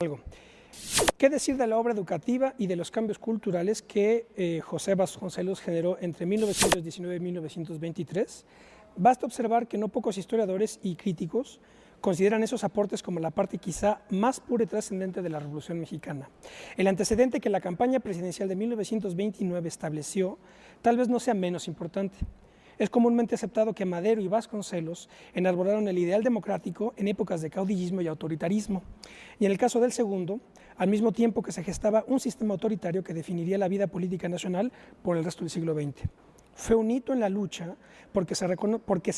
algo. ¿Qué decir de la obra educativa y de los cambios culturales que José Vasconcelos generó entre 1919 y 1923? Basta observar que no pocos historiadores y críticos consideran esos aportes como la parte quizá más pura y trascendente de la Revolución Mexicana. El antecedente que la campaña presidencial de 1929 estableció tal vez no sea menos importante. Es comúnmente aceptado que Madero y Vasconcelos enarbolaron el ideal democrático en épocas de caudillismo y autoritarismo, y en el caso del segundo, al mismo tiempo que se gestaba un sistema autoritario que definiría la vida política nacional por el resto del siglo XX. Fue un hito en la lucha porque se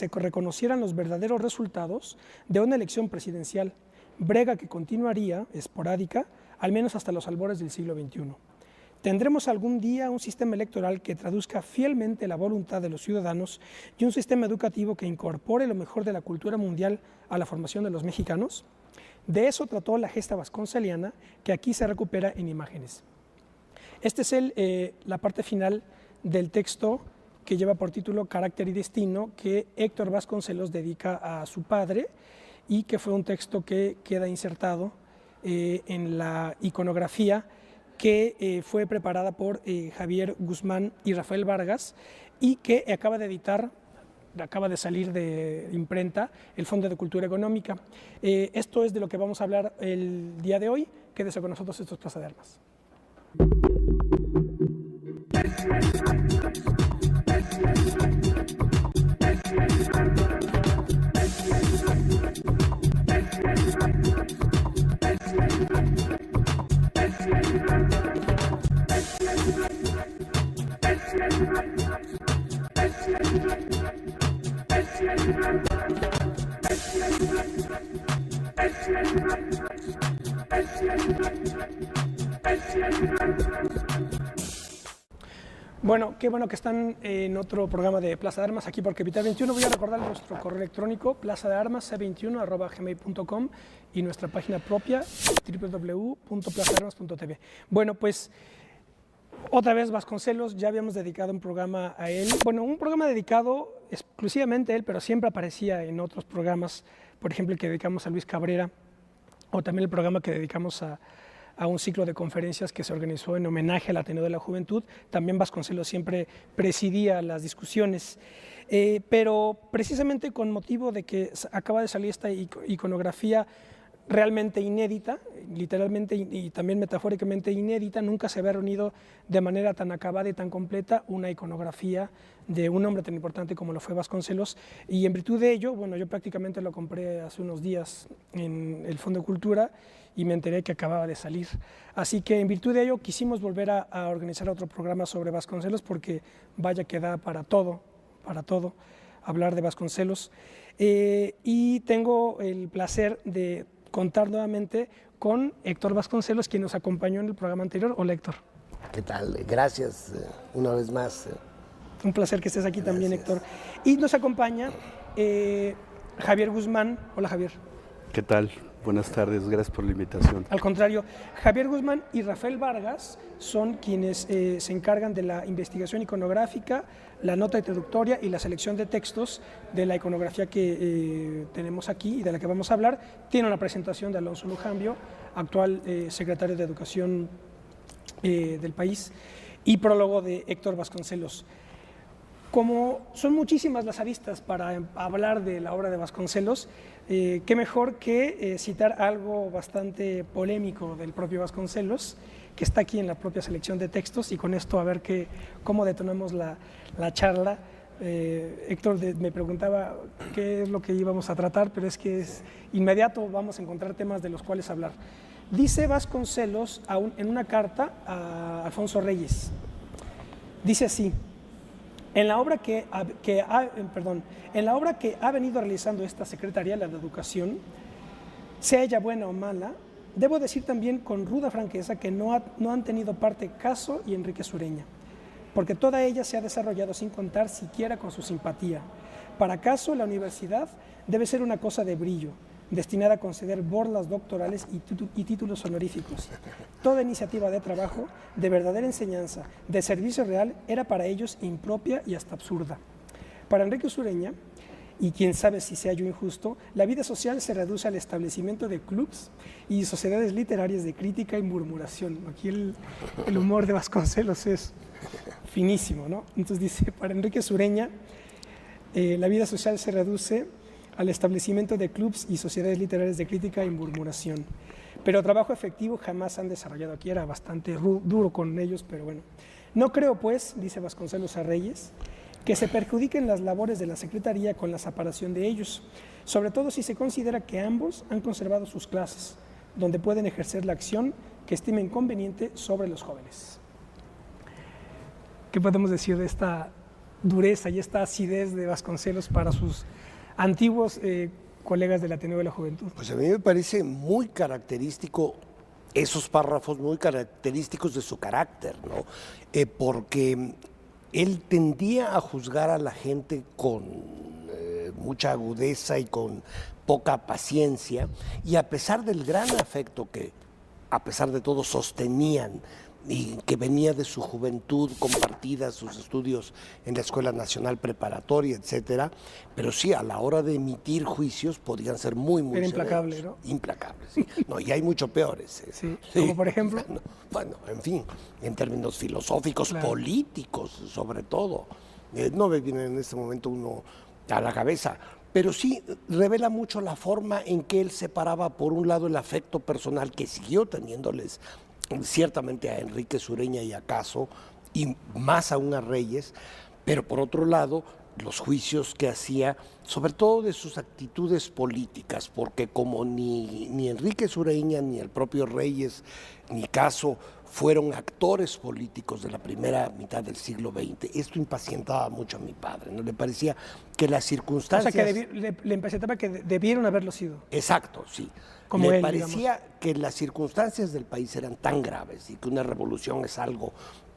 reconocieran los verdaderos resultados de una elección presidencial, brega que continuaría, esporádica, al menos hasta los albores del siglo XXI. ¿Tendremos algún día un sistema electoral que traduzca fielmente la voluntad de los ciudadanos y un sistema educativo que incorpore lo mejor de la cultura mundial a la formación de los mexicanos? De eso trató la gesta vasconceliana, que aquí se recupera en imágenes. Esta es la parte final del texto que lleva por título Carácter y Destino, que Héctor Vasconcelos dedica a su padre y que fue un texto que queda insertado en la iconografía que fue preparada por Javier Guzmán y Rafael Vargas y que acaba de salir de imprenta el Fondo de Cultura Económica. Esto es de lo que vamos a hablar el día de hoy. Quédese con nosotros, esto es Plaza de Armas. Bueno, qué bueno que están en otro programa de Plaza de Armas aquí por Capital 21. Voy a recordar nuestro correo electrónico plazadearmas c21@gmail.com y nuestra página propia www.plazadearmas.tv. Bueno, pues otra vez Vasconcelos, ya habíamos dedicado un programa a él. Bueno, un programa dedicado exclusivamente a él, pero siempre aparecía en otros programas, por ejemplo el que dedicamos a Luis Cabrera, o también el programa que dedicamos a un ciclo de conferencias que se organizó en homenaje al Ateneo de la Juventud. También Vasconcelos siempre presidía las discusiones, pero precisamente con motivo de que acaba de salir esta iconografía realmente inédita, literalmente y también metafóricamente inédita, nunca se había reunido de manera tan acabada y tan completa una iconografía de un hombre tan importante como lo fue Vasconcelos, y en virtud de ello, bueno, yo prácticamente lo compré hace unos días en el Fondo de Cultura y me enteré que acababa de salir. Así que en virtud de ello quisimos volver a organizar otro programa sobre Vasconcelos, porque vaya que da para todo hablar de Vasconcelos. Y tengo el placer de contar nuevamente con Héctor Vasconcelos, quien nos acompañó en el programa anterior. Hola, Héctor. ¿Qué tal? Gracias una vez más. Un placer que estés aquí también, Héctor. Y nos acompaña Javier Guzmán. Hola, Javier. ¿Qué tal? Buenas tardes, gracias por la invitación. Al contrario, Javier Guzmán y Rafael Vargas son quienes se encargan de la investigación iconográfica, la nota introductoria y la selección de textos de la iconografía que tenemos aquí y de la que vamos a hablar. Tiene una presentación de Alonso Lujambio, actual secretario de Educación del país, y prólogo de Héctor Vasconcelos. Como son muchísimas las aristas para hablar de la obra de Vasconcelos, qué mejor que citar algo bastante polémico del propio Vasconcelos, que está aquí en la propia selección de textos, y con esto a ver cómo detonamos la charla. Héctor me preguntaba qué es lo que íbamos a tratar, pero es que es inmediato, vamos a encontrar temas de los cuales hablar. Dice Vasconcelos en una carta a Alfonso Reyes, dice así: En la obra que ha venido realizando esta Secretaría de la Educación, sea ella buena o mala, debo decir también con ruda franqueza que no han tenido parte Caso y Enrique Sureña, porque toda ella se ha desarrollado sin contar siquiera con su simpatía. Para Caso, la universidad debe ser una cosa de brillo, destinada a conceder borlas doctorales y títulos honoríficos. Toda iniciativa de trabajo, de verdadera enseñanza, de servicio real, era para ellos impropia y hasta absurda. Para Enrique Sureña, y quién sabe si sea yo injusto, la vida social se reduce al establecimiento de clubs y sociedades literarias de crítica y murmuración. Aquí el humor de Vasconcelos es finísimo, ¿no? Entonces dice, para Enrique Sureña, la vida social se reduce al establecimiento de clubs y sociedades literarias de crítica y murmuración. Pero trabajo efectivo jamás han desarrollado. Aquí era bastante duro con ellos, pero bueno. No creo, pues, dice Vasconcelos a Reyes, que se perjudiquen las labores de la Secretaría con la separación de ellos, sobre todo si se considera que ambos han conservado sus clases, donde pueden ejercer la acción que estimen conveniente sobre los jóvenes. ¿Qué podemos decir de esta dureza y esta acidez de Vasconcelos para sus antiguos colegas del Ateneo de la Juventud? Pues a mí me parece muy característico, esos párrafos muy característicos de su carácter, ¿no? Porque él tendía a juzgar a la gente con mucha agudeza y con poca paciencia, y a pesar del gran afecto que, a pesar de todo, sostenían y que venía de su juventud compartida, sus estudios en la Escuela Nacional Preparatoria, etcétera, pero sí, a la hora de emitir juicios podían ser muy Era implacable, severos. ¿no? Implacable, sí. No, y hay mucho peores. Sí, como por ejemplo. Bueno, en fin, en términos filosóficos, Claro. políticos, sobre todo. No me viene en este momento uno a la cabeza, pero sí revela mucho la forma en que él separaba, por un lado, el afecto personal que siguió teniéndoles ciertamente a Enrique Sureña y a Caso, y más aún a Reyes, pero por otro lado, los juicios que hacía, sobre todo de sus actitudes políticas, porque como ni Enrique Sureña, ni el propio Reyes, ni Caso fueron actores políticos de la primera mitad del siglo XX, esto impacientaba mucho a mi padre, ¿no? Le parecía que las O circunstancias... sea, que le impacientaba que debieron haberlo sido. Exacto, sí. Como Le él, parecía que las circunstancias del país eran tan graves y que una revolución es algo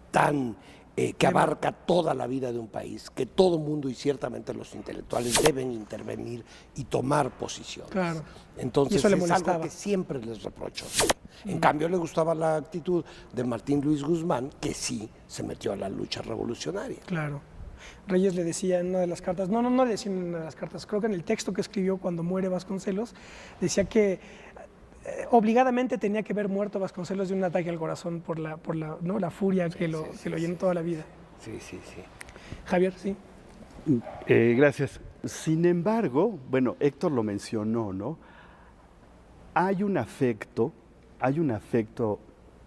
tan que abarca toda la vida de un país, que todo mundo y ciertamente los intelectuales deben intervenir y tomar posiciones. Claro. Entonces Y eso le es algo molestaba. que siempre les reprocho. En cambio le gustaba la actitud de Martín Luis Guzmán, que sí se metió a la lucha revolucionaria. Claro. Reyes le decía en una de las cartas, no le decía en una de las cartas, creo que en el texto que escribió cuando muere Vasconcelos, decía que obligadamente tenía que ver muerto Vasconcelos de un ataque al corazón por la furia que lo llenó toda la vida. Sí, sí, sí. Javier, sí. Gracias. Sin embargo, bueno, Héctor lo mencionó, ¿no? Hay un afecto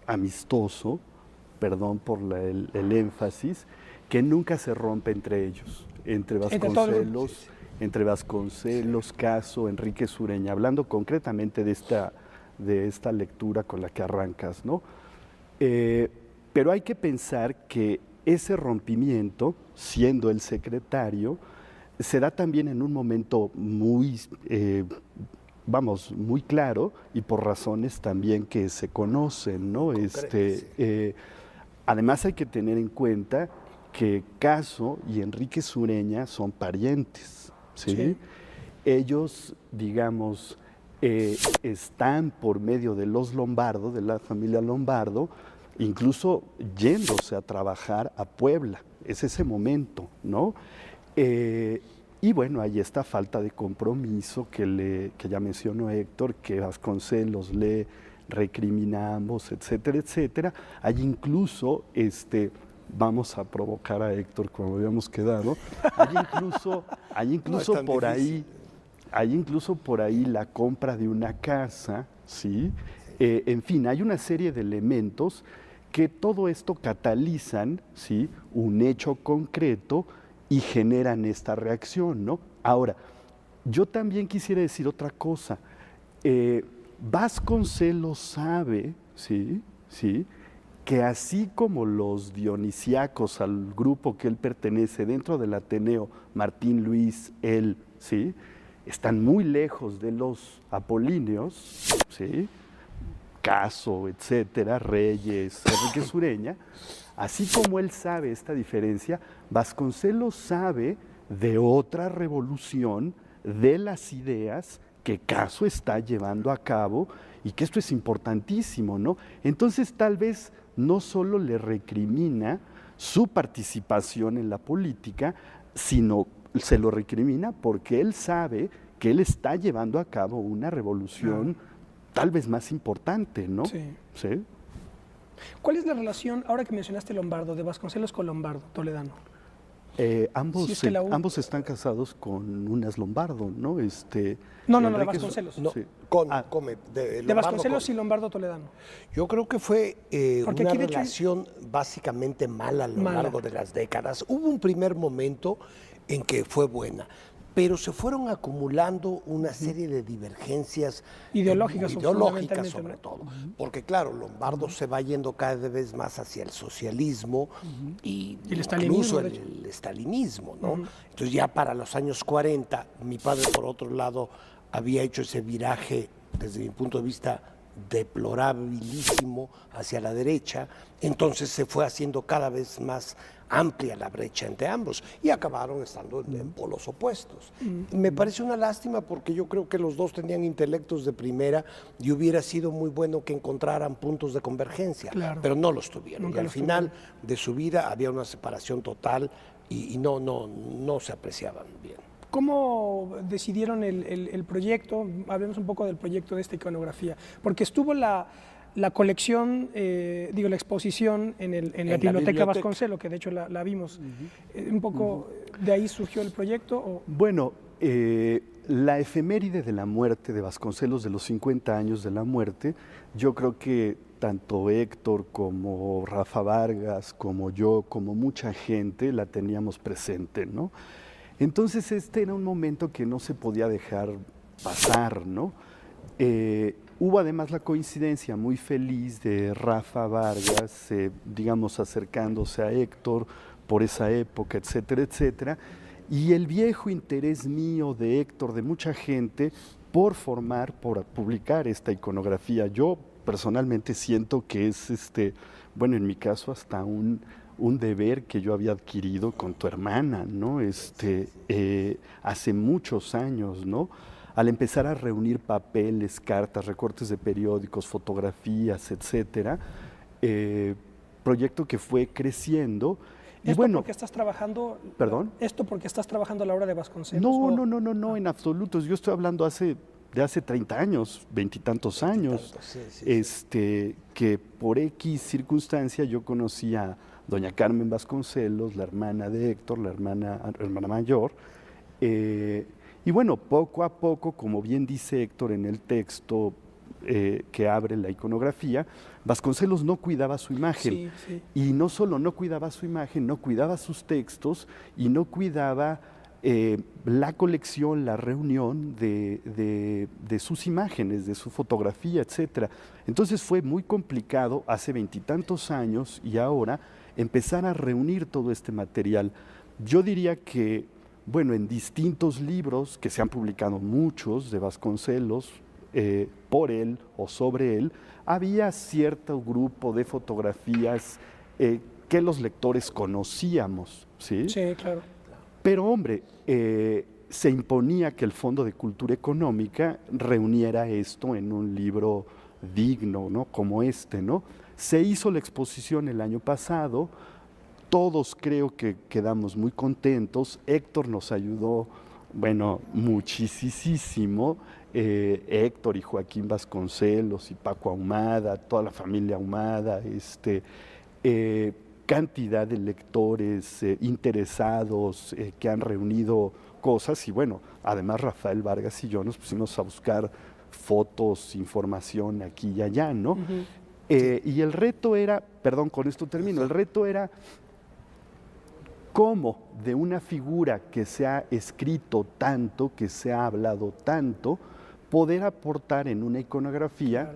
amistoso, perdón por el énfasis, que nunca se rompe entre ellos, entre Vasconcelos, Caso, Enrique Sureña, hablando concretamente de esta lectura con la que arrancas, ¿no? Pero hay que pensar que ese rompimiento, siendo el secretario, se da también en un momento muy claro y por razones también que se conocen, ¿no? Además hay que tener en cuenta que Caso y Enrique Sureña son parientes, ¿sí? Sí. Ellos, digamos, están por medio de los Lombardo, de la familia Lombardo, incluso yéndose a trabajar a Puebla. Es ese momento, ¿no? Y bueno, hay esta falta de compromiso que ya mencionó Héctor, que Vasconcelos le recriminamos, etcétera, etcétera. Hay incluso, vamos a provocar a Héctor como habíamos quedado, hay incluso por ahí la compra de una casa, ¿sí? En fin, hay una serie de elementos que todo esto catalizan, ¿sí? Un hecho concreto y generan esta reacción, ¿no? Ahora, yo también quisiera decir otra cosa. Vasconcelos sabe, ¿sí? Que así como los dionisíacos, al grupo que él pertenece dentro del Ateneo, Martín Luis, él, ¿sí? Están muy lejos de los apolíneos, ¿sí? Caso, etcétera, Reyes, Enrique Sureña. Así como él sabe esta diferencia, Vasconcelos sabe de otra revolución de las ideas que Caso está llevando a cabo y que esto es importantísimo, ¿no? Entonces tal vez no solo le recrimina su participación en la política, sino se lo recrimina porque él sabe que él está llevando a cabo una revolución tal vez más importante, ¿no? Sí. ¿Sí? ¿Cuál es la relación, ahora que mencionaste Lombardo, de Vasconcelos con Lombardo, toledano? Ambos, Si es que ambos están casados con unas Lombardo, ¿no? No, de Enrique Vasconcelos. No, sí. de De Vasconcelos con- y Lombardo toledano. Yo creo que fue Porque una aquí, de hecho, relación básicamente mala a lo Mala. largo de las décadas. Hubo un primer momento en que fue buena, pero se fueron acumulando una serie de divergencias Ideológicas, ideológicas fundamentalmente, sobre ¿no? todo, porque claro, Lombardo se va yendo cada vez más hacia el socialismo y Y el incluso estalinismo, de hecho. el estalinismo, ¿no? Entonces ya para los años 40, mi padre por otro lado había hecho ese viraje desde mi punto de vista deplorabilísimo hacia la derecha, entonces se fue haciendo cada vez más amplia la brecha entre ambos y acabaron estando en polos opuestos. Me parece una lástima porque yo creo que los dos tenían intelectos de primera y hubiera sido muy bueno que encontraran puntos de convergencia, Claro. pero no los tuvieron. Nunca Y al los final de su vida había una separación total y no se apreciaban bien. ¿Cómo decidieron el proyecto? Hablemos un poco del proyecto de esta iconografía, porque estuvo la colección, la exposición en la Biblioteca Vasconcelos, que de hecho la vimos. Un poco de ahí surgió el proyecto. Bueno, la efeméride de la muerte de Vasconcelos, de los 50 años de la muerte, yo creo que tanto Héctor como Rafa Vargas, como yo, como mucha gente la teníamos presente, ¿no? Entonces este era un momento que no se podía dejar pasar, ¿no? Hubo además la coincidencia muy feliz de Rafa Vargas, digamos, acercándose a Héctor por esa época, etcétera, etcétera, y el viejo interés mío de Héctor, de mucha gente, por publicar esta iconografía. Yo personalmente siento que es, bueno, en mi caso hasta un deber que yo había adquirido con tu hermana, ¿no? Hace muchos años, ¿no? Al empezar a reunir papeles, cartas, recortes de periódicos, fotografías, etcétera, proyecto que fue creciendo. Y ¿Esto bueno, porque estás trabajando? ¿Perdón? ¿Esto porque estás trabajando a la obra de Vasconcelos? No, en absoluto. Yo estoy hablando de hace 30 años, 20 y tantos años, que por X circunstancia yo conocí a doña Carmen Vasconcelos, la hermana de Héctor, la hermana mayor, y bueno, poco a poco, como bien dice Héctor en el texto que abre la iconografía, Vasconcelos no cuidaba su imagen. Sí. Y no solo no cuidaba su imagen, no cuidaba sus textos y no cuidaba la colección, la reunión de sus imágenes, de su fotografía, etcétera. Entonces fue muy complicado hace 20 y tantos años y ahora empezar a reunir todo este material. Yo diría que, bueno, en distintos libros, que se han publicado muchos de Vasconcelos, por él o sobre él, había cierto grupo de fotografías que los lectores conocíamos, ¿sí? Sí, claro. Pero, hombre, se imponía que el Fondo de Cultura Económica reuniera esto en un libro digno, ¿no? Como este, ¿no? Se hizo la exposición el año pasado, todos creo que quedamos muy contentos, Héctor nos ayudó, bueno, muchísimo, Héctor y Joaquín Vasconcelos y Paco Ahumada, toda la familia Ahumada, cantidad de lectores interesados que han reunido cosas y bueno, además Rafael Vargas y yo nos pusimos a buscar fotos, información aquí y allá, ¿no? Y el reto era, perdón, con esto termino, el reto era cómo de una figura que se ha escrito tanto, que se ha hablado tanto, poder aportar en una iconografía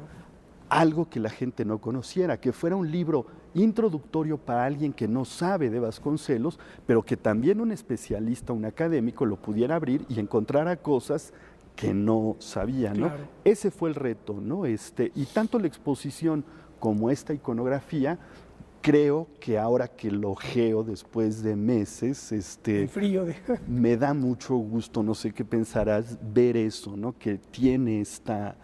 algo que la gente no conociera, que fuera un libro introductorio para alguien que no sabe de Vasconcelos, pero que también un especialista, un académico lo pudiera abrir y encontrara cosas que no sabía, ¿no? Claro. Ese fue el reto, ¿no? Y tanto la exposición como esta iconografía, creo que ahora que lo ojeo después de meses, El frío de... me da mucho gusto, no sé qué pensarás, ver eso, ¿no? Que tiene esta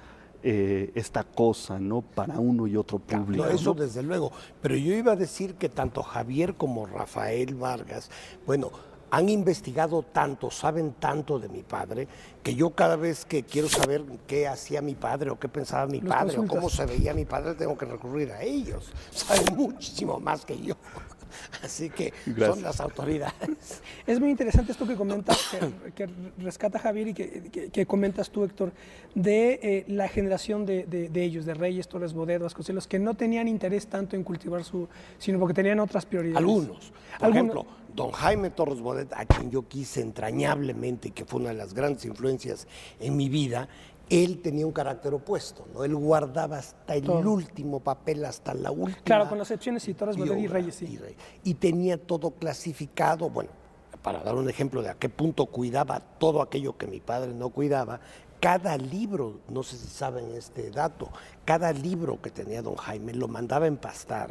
cosa, ¿no? Para uno y otro público. No, eso ¿no? desde luego. Pero yo iba a decir que tanto Javier como Rafael Vargas, bueno, han investigado tanto, saben tanto de mi padre, que yo cada vez que quiero saber qué hacía mi padre o qué pensaba mi padre o cómo se veía mi padre, tengo que recurrir a ellos. Saben muchísimo más que yo. Así que son las autoridades. Es muy interesante esto que comentas, que rescata Javier y que comentas tú, Héctor, de la generación de ellos, de Reyes, Torres Bodet, Vasconcelos, que no tenían interés tanto en cultivar sino porque tenían otras prioridades. Algunos. Por ejemplo, don Jaime Torres Bodet, a quien yo quise entrañablemente y que fue una de las grandes influencias en mi vida, él tenía un carácter opuesto, ¿no? Él guardaba hasta el último papel, hasta la última. Claro, con las excepciones y Torres Bodet y Reyes, sí. Y tenía todo clasificado, bueno, para dar un ejemplo de a qué punto cuidaba todo aquello que mi padre no cuidaba, cada libro, no sé si saben este dato, cada libro que tenía don Jaime lo mandaba a empastar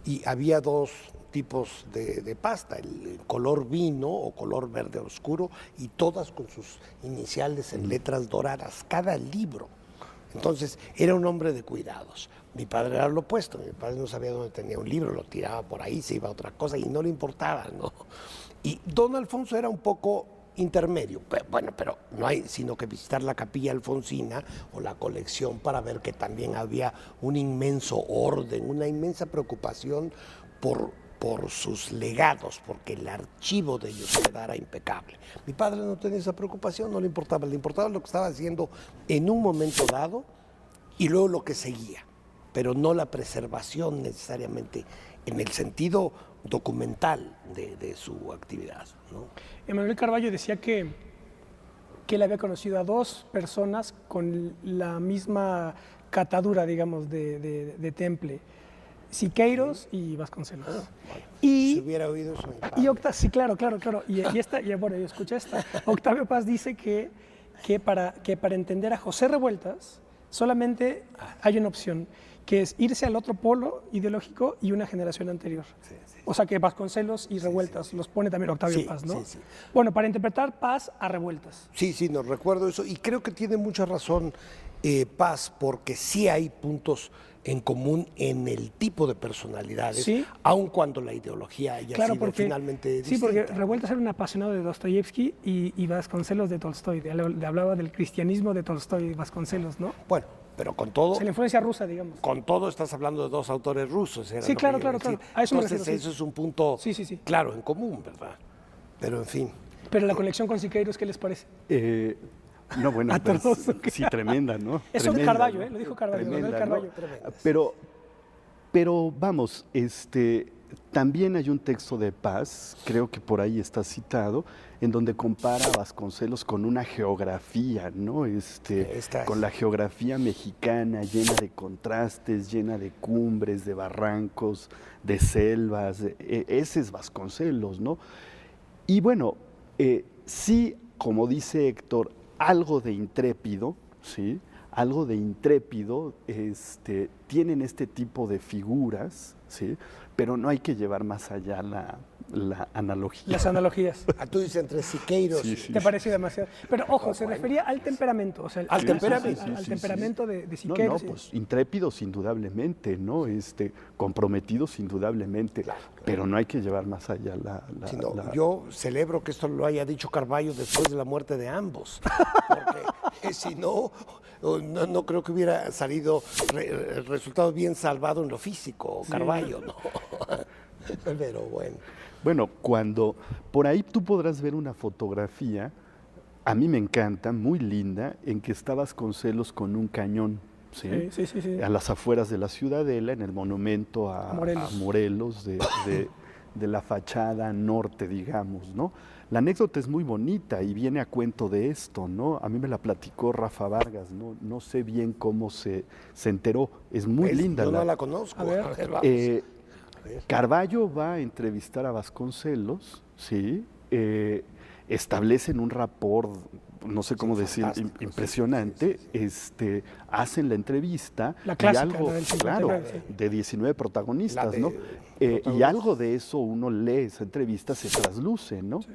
y había dos tipos de pasta, el color vino o color verde oscuro y todas con sus iniciales en letras doradas, cada libro. Entonces era un hombre de cuidados. Mi padre era lo opuesto, mi padre no sabía dónde tenía un libro, lo tiraba por ahí, se iba a otra cosa y no le importaba, ¿no? Y don Alfonso era un poco intermedio, pero no hay sino que visitar la capilla alfonsina o la colección para ver que también había un inmenso orden, una inmensa preocupación por sus legados, porque el archivo de ellos quedara impecable. Mi padre no tenía esa preocupación, no le importaba lo que estaba haciendo en un momento dado y luego lo que seguía, pero no la preservación necesariamente en el sentido documental de su actividad, ¿no? Emanuel Carballo decía que él había conocido a dos personas con la misma catadura, digamos, de temple. Siqueiros y Vasconcelos. Si hubiera oído eso. Sí, claro. Bueno, yo escuché esta. Octavio Paz dice que para entender a José Revueltas solamente hay una opción, que es irse al otro polo ideológico y una generación anterior. Sí. O sea que Vasconcelos y Revueltas los pone también Octavio Paz, ¿no? Sí. Bueno, para interpretar Paz a Revueltas. Sí, no recuerdo eso y creo que tiene mucha razón Paz, porque sí hay puntos en común en el tipo de personalidades, ¿sí? Aun cuando la ideología haya sido finalmente distinta. Sí, porque Revueltas era un apasionado de Dostoyevsky y Vasconcelos de Tolstoy. Le hablaba del cristianismo de Tolstoy y Vasconcelos, ¿no? Bueno, pero con todo... la influencia rusa, digamos. Con todo estás hablando de dos autores rusos. Sí, claro. A eso entonces eso es un punto claro, en común, ¿verdad? Pero en fin. Pero la conexión con Siqueiros, ¿qué les parece? No, bueno, pues, sí, tremenda, ¿no? Eso es Carballo, ¿eh? Lo dijo Carballo. Tremenda, Carballo. ¿no? Pero vamos, también hay un texto de Paz, creo que por ahí está citado, en donde compara a Vasconcelos con una geografía, ¿no? Con la geografía mexicana, llena de contrastes, llena de cumbres, de barrancos, de selvas. Ese es Vasconcelos, ¿no? Y bueno, sí, como dice Héctor, algo de intrépido, ¿sí? Algo de intrépido, tienen este tipo de figuras, ¿sí? Pero no hay que llevar más allá la analogía. Las analogías. Tú dices entre Siqueiros. Sí. ¿Te pareció demasiado? Pero ojo, se refería al temperamento. O sea, al temperamento de Siqueiros. No, pues intrépidos indudablemente, ¿no? Comprometidos indudablemente. Claro. Pero no hay que llevar más allá Yo celebro que esto lo haya dicho Carballo después de la muerte de ambos. Porque si no creo que hubiera salido el resultado bien salvado en lo físico, Carballo, ¿no? Pero bueno. Bueno, cuando por ahí tú podrás ver una fotografía, a mí me encanta, muy linda, en que está Vasconcelos con un cañón, ¿sí? A las afueras de la Ciudadela, en el monumento a Morelos de la fachada norte, digamos, ¿no? La anécdota es muy bonita y viene a cuento de esto, ¿no? A mí me la platicó Rafa Vargas, no sé bien cómo se enteró, es muy linda. Yo no la conozco. A ver. Carballo va a entrevistar a Vasconcelos, ¿sí? Establecen un rapport, no sé cómo decir, impresionante. Hacen la entrevista. La clásica, y algo, la del 59, claro, de 19 protagonistas, ¿no? Y algo de eso uno lee esa entrevista, se trasluce, ¿no? Sí.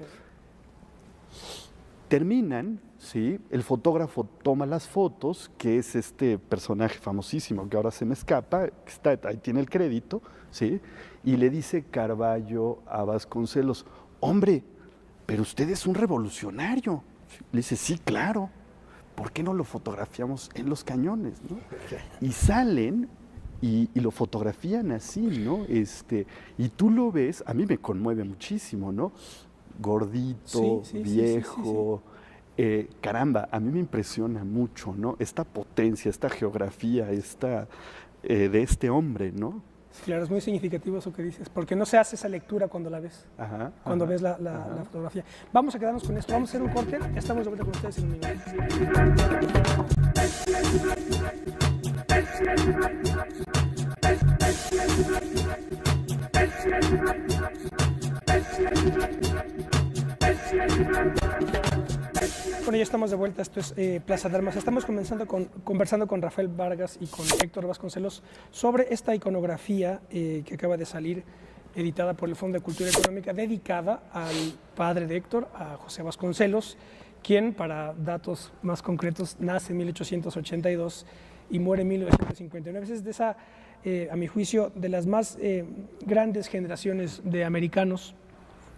Terminan, ¿sí? El fotógrafo toma las fotos, que es este personaje famosísimo que ahora se me escapa, ahí tiene el crédito, ¿sí? Y le dice Carballo a Vasconcelos, hombre, pero usted es un revolucionario. Le dice, sí, claro. ¿Por qué no lo fotografiamos en los cañones, ¿no? Y salen y lo fotografían así, ¿no? Y tú lo ves, a mí me conmueve muchísimo, ¿no? Gordito, viejo. Caramba, a mí me impresiona mucho, ¿no? Esta potencia, esta geografía, de este hombre, ¿no? Claro, es muy significativo eso que dices, porque no se hace esa lectura cuando la ves, cuando ves la fotografía. Vamos a quedarnos con esto, vamos a hacer un corte, estamos de vuelta con ustedes en un minuto. Bueno, ya estamos de vuelta, esto es Plaza de Armas. Estamos conversando con Rafael Vargas y con Héctor Vasconcelos sobre esta iconografía que acaba de salir, editada por el Fondo de Cultura Económica, dedicada al padre de Héctor, a José Vasconcelos, quien, para datos más concretos, nace en 1882 y muere en 1959. Es de esa, a mi juicio, de las más grandes generaciones de americanos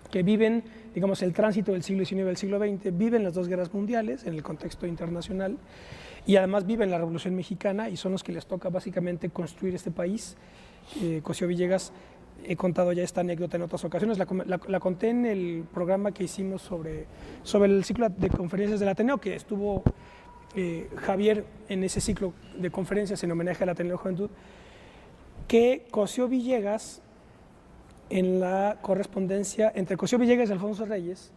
que viven, digamos, el tránsito del siglo XIX al siglo XX, viven las dos guerras mundiales en el contexto internacional y además viven la Revolución Mexicana y son los que les toca básicamente construir este país. Cosío Villegas, he contado ya esta anécdota en otras ocasiones, la conté en el programa que hicimos sobre el ciclo de conferencias del Ateneo, que estuvo Javier en ese ciclo de conferencias en homenaje al Ateneo de Juventud, que Cosío Villegas, en la correspondencia entre Cosío Villegas y Alfonso Reyes,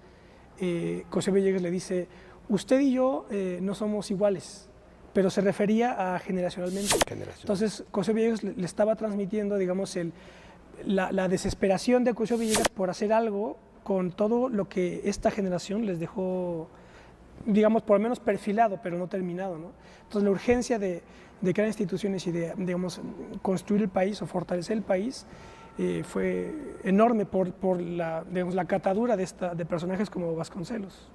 Cosío Villegas le dice, usted y yo no somos iguales, pero se refería a generacionalmente. Entonces, Cosío Villegas le estaba transmitiendo, digamos, la desesperación de Cosío Villegas por hacer algo con todo lo que esta generación les dejó, digamos, por lo menos perfilado, pero no terminado, ¿no? Entonces, la urgencia de crear instituciones y de, digamos, construir el país o fortalecer el país fue enorme por la, digamos, la catadura de personajes como Vasconcelos.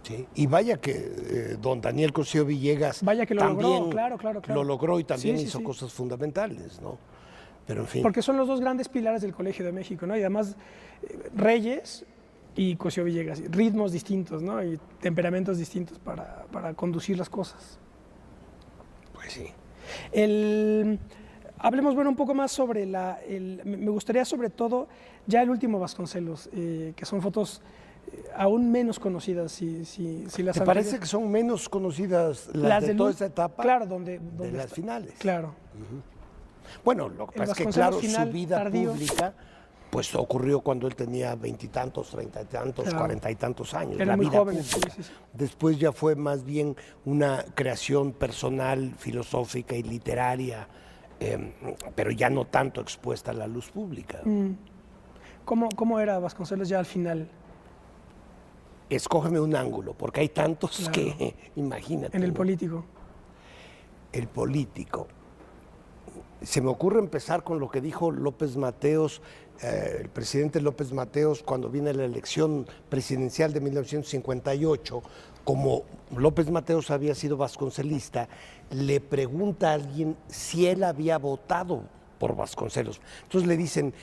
Sí, y vaya que don Daniel Cosío Villegas vaya que lo también logró, claro. lo logró y también Sí, hizo cosas fundamentales, ¿no? Pero en fin. Porque son los dos grandes pilares del Colegio de México, ¿no? Y además Reyes y Cosío Villegas, ritmos distintos, ¿no? Y temperamentos distintos para conducir las cosas. Pues sí. Hablemos, bueno, un poco más sobre me gustaría sobre todo ya el último Vasconcelos, que son fotos aún menos conocidas, si las ¿Te parece que son menos conocidas las de toda esta etapa? Claro, donde de las finales. Claro. Bueno, lo que pasa es que, claro, su vida tardío, pública pues ocurrió cuando él tenía 20 y tantos, 30 y tantos, claro, 40 y tantos años. Era la muy vida joven. pública. Sí. Después ya fue más bien una creación personal, filosófica y literaria, pero ya no tanto expuesta a la luz pública. ¿Cómo era Vasconcelos ya al final? Escógeme un ángulo, porque hay tantos, claro, que, imagínate. En el político. El político. Se me ocurre empezar con lo que dijo López Mateos, el presidente López Mateos, cuando viene la elección presidencial de 1958. Como López Mateos había sido vasconcelista, le pregunta a alguien si él había votado por Vasconcelos. Entonces le dicen,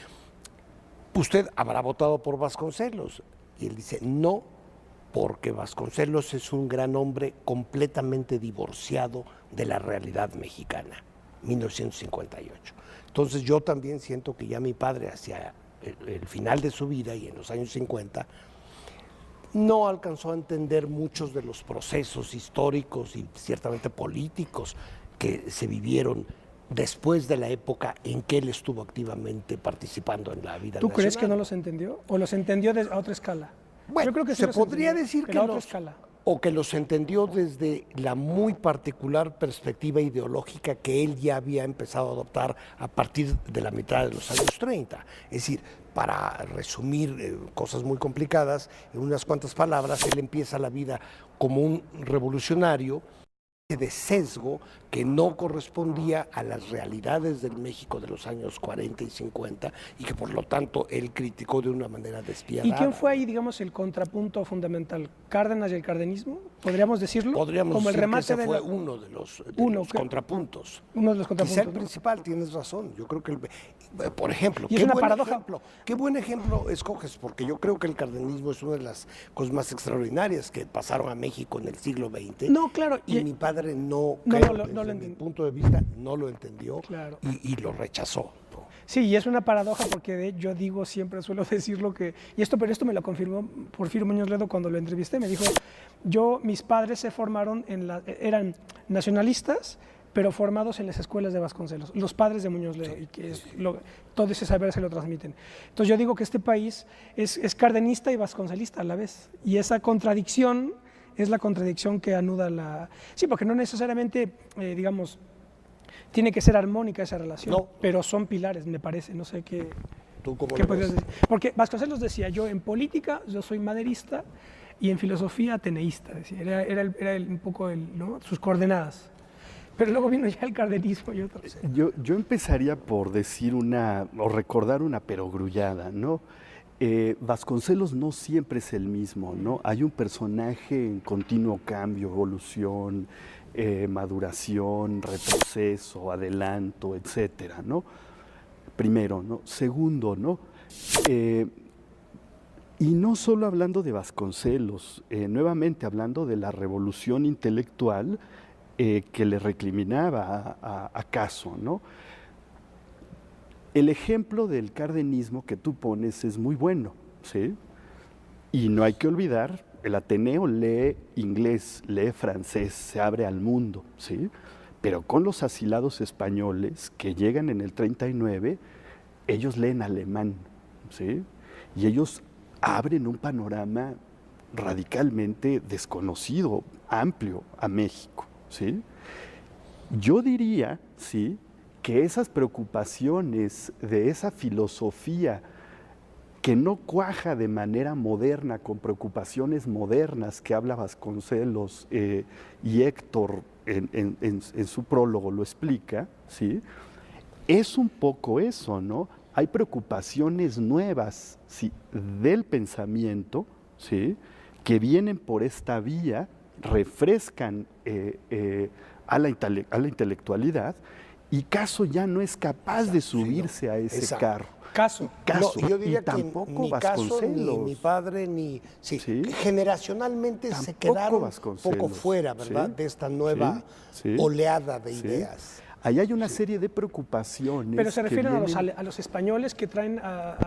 ¿usted habrá votado por Vasconcelos? Y él dice, no, porque Vasconcelos es un gran hombre completamente divorciado de la realidad mexicana. 1958. Entonces yo también siento que ya mi padre hacia el final de su vida y en los años 50 no alcanzó a entender muchos de los procesos históricos y ciertamente políticos que se vivieron después de la época en que él estuvo activamente participando en la vida nacional. ¿Tú crees que no los entendió o los entendió a otra escala? Bueno, yo creo que sí se podría decir que a otra escala. O que los entendió desde la muy particular perspectiva ideológica que él ya había empezado a adoptar a partir de la mitad de los años 30. Es decir, para resumir cosas muy complicadas, en unas cuantas palabras, él empieza la vida como un revolucionario de sesgo que no correspondía a las realidades del México de los años 40 y 50 y que por lo tanto él criticó de una manera despiadada. ¿Y quién fue ahí, digamos, el contrapunto fundamental? ¿Cárdenas y el cardenismo? ¿Podríamos decirlo? Podríamos como el decir remate que ese de fue la- uno de los ¿qué? contrapuntos. Uno de los Quizá contrapuntos. el ¿no? principal, tienes razón. Yo creo que, por ejemplo, Y es una paradoja. qué buen ejemplo escoges, porque yo creo que el cardenismo es una de las cosas más extraordinarias que pasaron a México en el siglo XX. No, claro. Y mi padre no desde lo mi entendió. punto de vista, no lo entendió Claro. y lo rechazó. ¿no? Sí, y es una paradoja porque yo digo, siempre suelo decirlo que, pero esto me lo confirmó Porfirio Muñoz Ledo cuando lo entrevisté, me dijo, mis padres se formaron eran nacionalistas, pero formados en las escuelas de Vasconcelos, los padres de Muñoz Ledo, y que todo ese saber se lo transmiten. Entonces yo digo que este país es cardenista y vasconcelista a la vez, y esa contradicción es la contradicción que anuda la... Sí, porque no necesariamente, digamos, tiene que ser armónica esa relación, No. pero son pilares, me parece, no sé qué... ¿Tú cómo ¿Qué lo podrías ves? decir? Porque Vasconcelos decía, yo en política yo soy maderista y en filosofía ateneísta, decía, era un poco ¿no? sus coordenadas. Pero luego vino ya el cardenismo y otros. Yo empezaría por decir o recordar una perogrullada, ¿no? Vasconcelos no siempre es el mismo, ¿no? Hay un personaje en continuo cambio, evolución, maduración, retroceso, adelanto, etcétera, ¿no? Primero, ¿no? Segundo, ¿no? Y no solo hablando de Vasconcelos, nuevamente hablando de la revolución intelectual que le recriminaba a Caso, ¿no? El ejemplo del cardenismo que tú pones es muy bueno, ¿sí? Y no hay que olvidar, el Ateneo lee inglés, lee francés, se abre al mundo, ¿sí? Pero con los asilados españoles que llegan en el 39, ellos leen alemán, ¿sí? Y ellos abren un panorama radicalmente desconocido, amplio a México, ¿sí? Yo diría, ¿sí?, que esas preocupaciones de esa filosofía que no cuaja de manera moderna con preocupaciones modernas que habla Vasconcelos y Héctor en su prólogo lo explica, ¿sí? Es un poco eso, ¿no? Hay preocupaciones nuevas, ¿sí?, del pensamiento, ¿sí?, que vienen por esta vía, refrescan a la intelectualidad, y Caso ya no es capaz de subirse a ese Exacto. carro. Caso. Caso, No, yo diría y tampoco que ni Caso, ni Vasconcelos. mi padre, ni... Sí, Sí. generacionalmente se Tampoco quedaron un Vasconcelos. poco fuera, ¿verdad?, Sí. de esta nueva Sí. oleada de Sí. ideas. Ahí hay una serie de preocupaciones. Pero se que refieren vienen- a los españoles que traen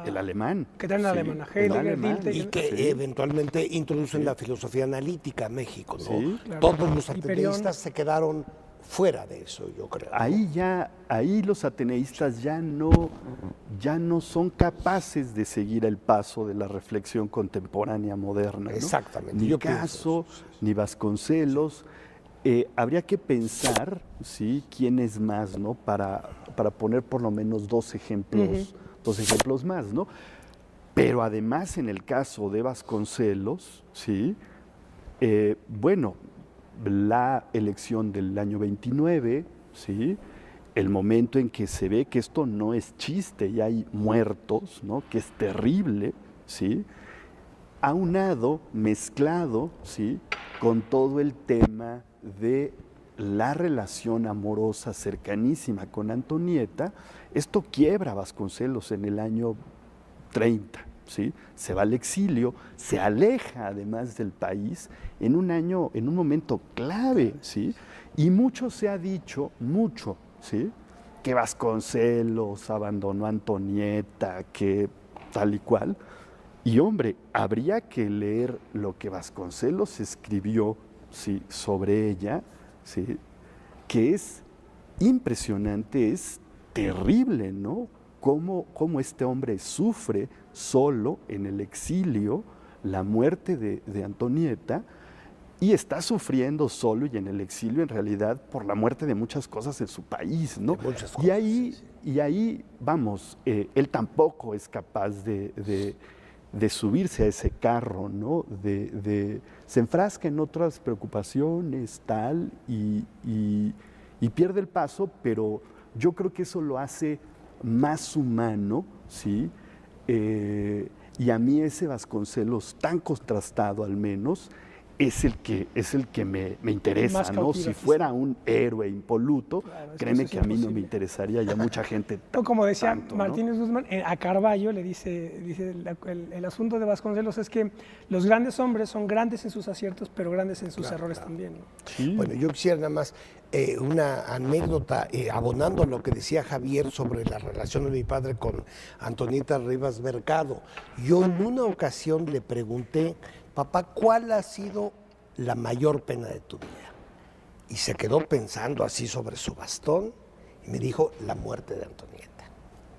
el alemán. que traen al alemán, a el Heidegger, alemán. Dilthey. Y que Sí. eventualmente introducen la filosofía analítica a México, ¿no? Sí. Claro. Todos los Hiperión. ateístas se quedaron fuera de eso, yo creo. ¿no? Ahí los ateneístas ya no son capaces de seguir el paso de la reflexión contemporánea moderna, ¿no? Exactamente, Ni yo pienso Caso, eso, ni Vasconcelos. Habría que pensar, ¿sí?, quién es más, ¿no? Para poner por lo menos dos ejemplos más, ¿no? Pero además en el caso de Vasconcelos, ¿sí?, bueno, la elección del año 29, ¿sí?, el momento en que se ve que esto no es chiste y hay muertos, ¿no?, que es terrible, ¿sí?, aunado, mezclado, ¿sí?, con todo el tema de la relación amorosa cercanísima con Antonieta. Esto quiebra a Vasconcelos en el año 30, ¿sí? Se va al exilio, se aleja además del país en un momento clave, ¿sí? Y mucho se ha dicho, ¿sí?, que Vasconcelos abandonó a Antonieta, que tal y cual. Y hombre, habría que leer lo que Vasconcelos escribió, ¿sí?, sobre ella, ¿sí?, que es impresionante, es terrible, ¿no? Cómo este hombre sufre solo en el exilio la muerte de Antonieta, y está sufriendo solo y en el exilio en realidad por la muerte de muchas cosas en su país, ¿no? De muchas Y cosas, ahí, sí. y ahí, vamos, él tampoco es capaz de de subirse a ese carro, ¿no? Se enfrasca en otras preocupaciones, tal, y pierde el paso, pero yo creo que eso lo hace más humano, ¿sí? Y a mí ese Vasconcelos tan contrastado al menos es el que me interesa, Más ¿no? cautiva, Si sí, fuera un héroe impoluto, Claro, es que créeme eso es que a mí no me imposible. interesaría, ya mucha gente No, como decía tanto, ¿no? Martínez Guzmán, a Carballo le dice el asunto de Vasconcelos es que los grandes hombres son grandes en sus aciertos, pero grandes en sus errores también, ¿no? Sí. Bueno, yo quisiera nada más una anécdota, abonando a lo que decía Javier sobre la relación de mi padre con Antonieta Rivas Mercado. Yo en una ocasión le pregunté, papá, ¿cuál ha sido la mayor pena de tu vida? Y se quedó pensando así sobre su bastón y me dijo, la muerte de Antonieta.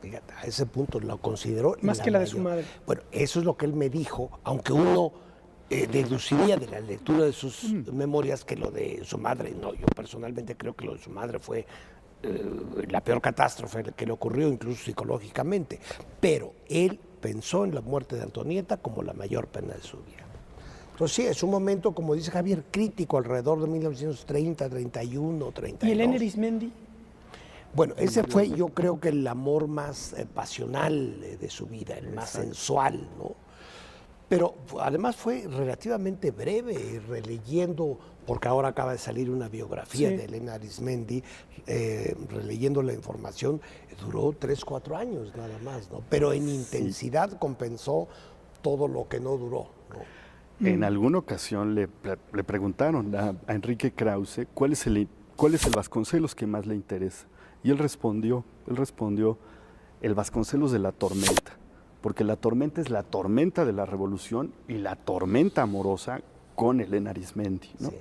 Fíjate, a ese punto lo consideró Más que la de su madre. Bueno, eso es lo que él me dijo, aunque uno deduciría de la lectura de sus memorias que lo de su madre, no, yo personalmente creo que lo de su madre fue la peor catástrofe que le ocurrió, incluso psicológicamente, pero él pensó en la muerte de Antonieta como la mayor pena de su vida. Entonces sí, es un momento, como dice Javier, crítico alrededor de 1930, 31, 32. ¿Y Elena Arismendi? Bueno, ese fue yo creo que el amor más pasional de su vida, el más sensual, ¿no? Pero además fue relativamente breve, releyendo, porque ahora acaba de salir una biografía de Elena Arismendi, releyendo la información, duró 3, 4 años nada más, ¿no? Pero en intensidad compensó todo lo que no duró, ¿no? En alguna ocasión le preguntaron a Enrique Krause cuál es el Vasconcelos que más le interesa. Y él respondió, el Vasconcelos de la tormenta, porque la tormenta es la tormenta de la revolución y la tormenta amorosa con Elena Arismendi, ¿no?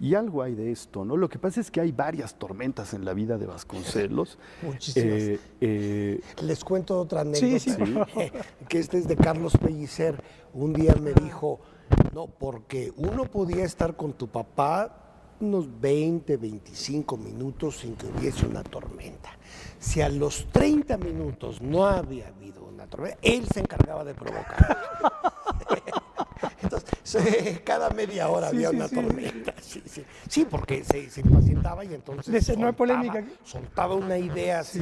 Y algo hay de esto, ¿no? Lo que pasa es que hay varias tormentas en la vida de Vasconcelos. Muchísimas. Les cuento otra anécdota, Sí, que este es de Carlos Pellicer. Un día me dijo, no, porque uno podía estar con tu papá unos 20, 25 minutos sin que hubiese una tormenta. Si a los 30 minutos no había habido una tormenta, él se encargaba de provocar. Entonces, cada media hora había una tormenta. Sí, porque se impacientaba y entonces no hay polémica. soltaba una idea así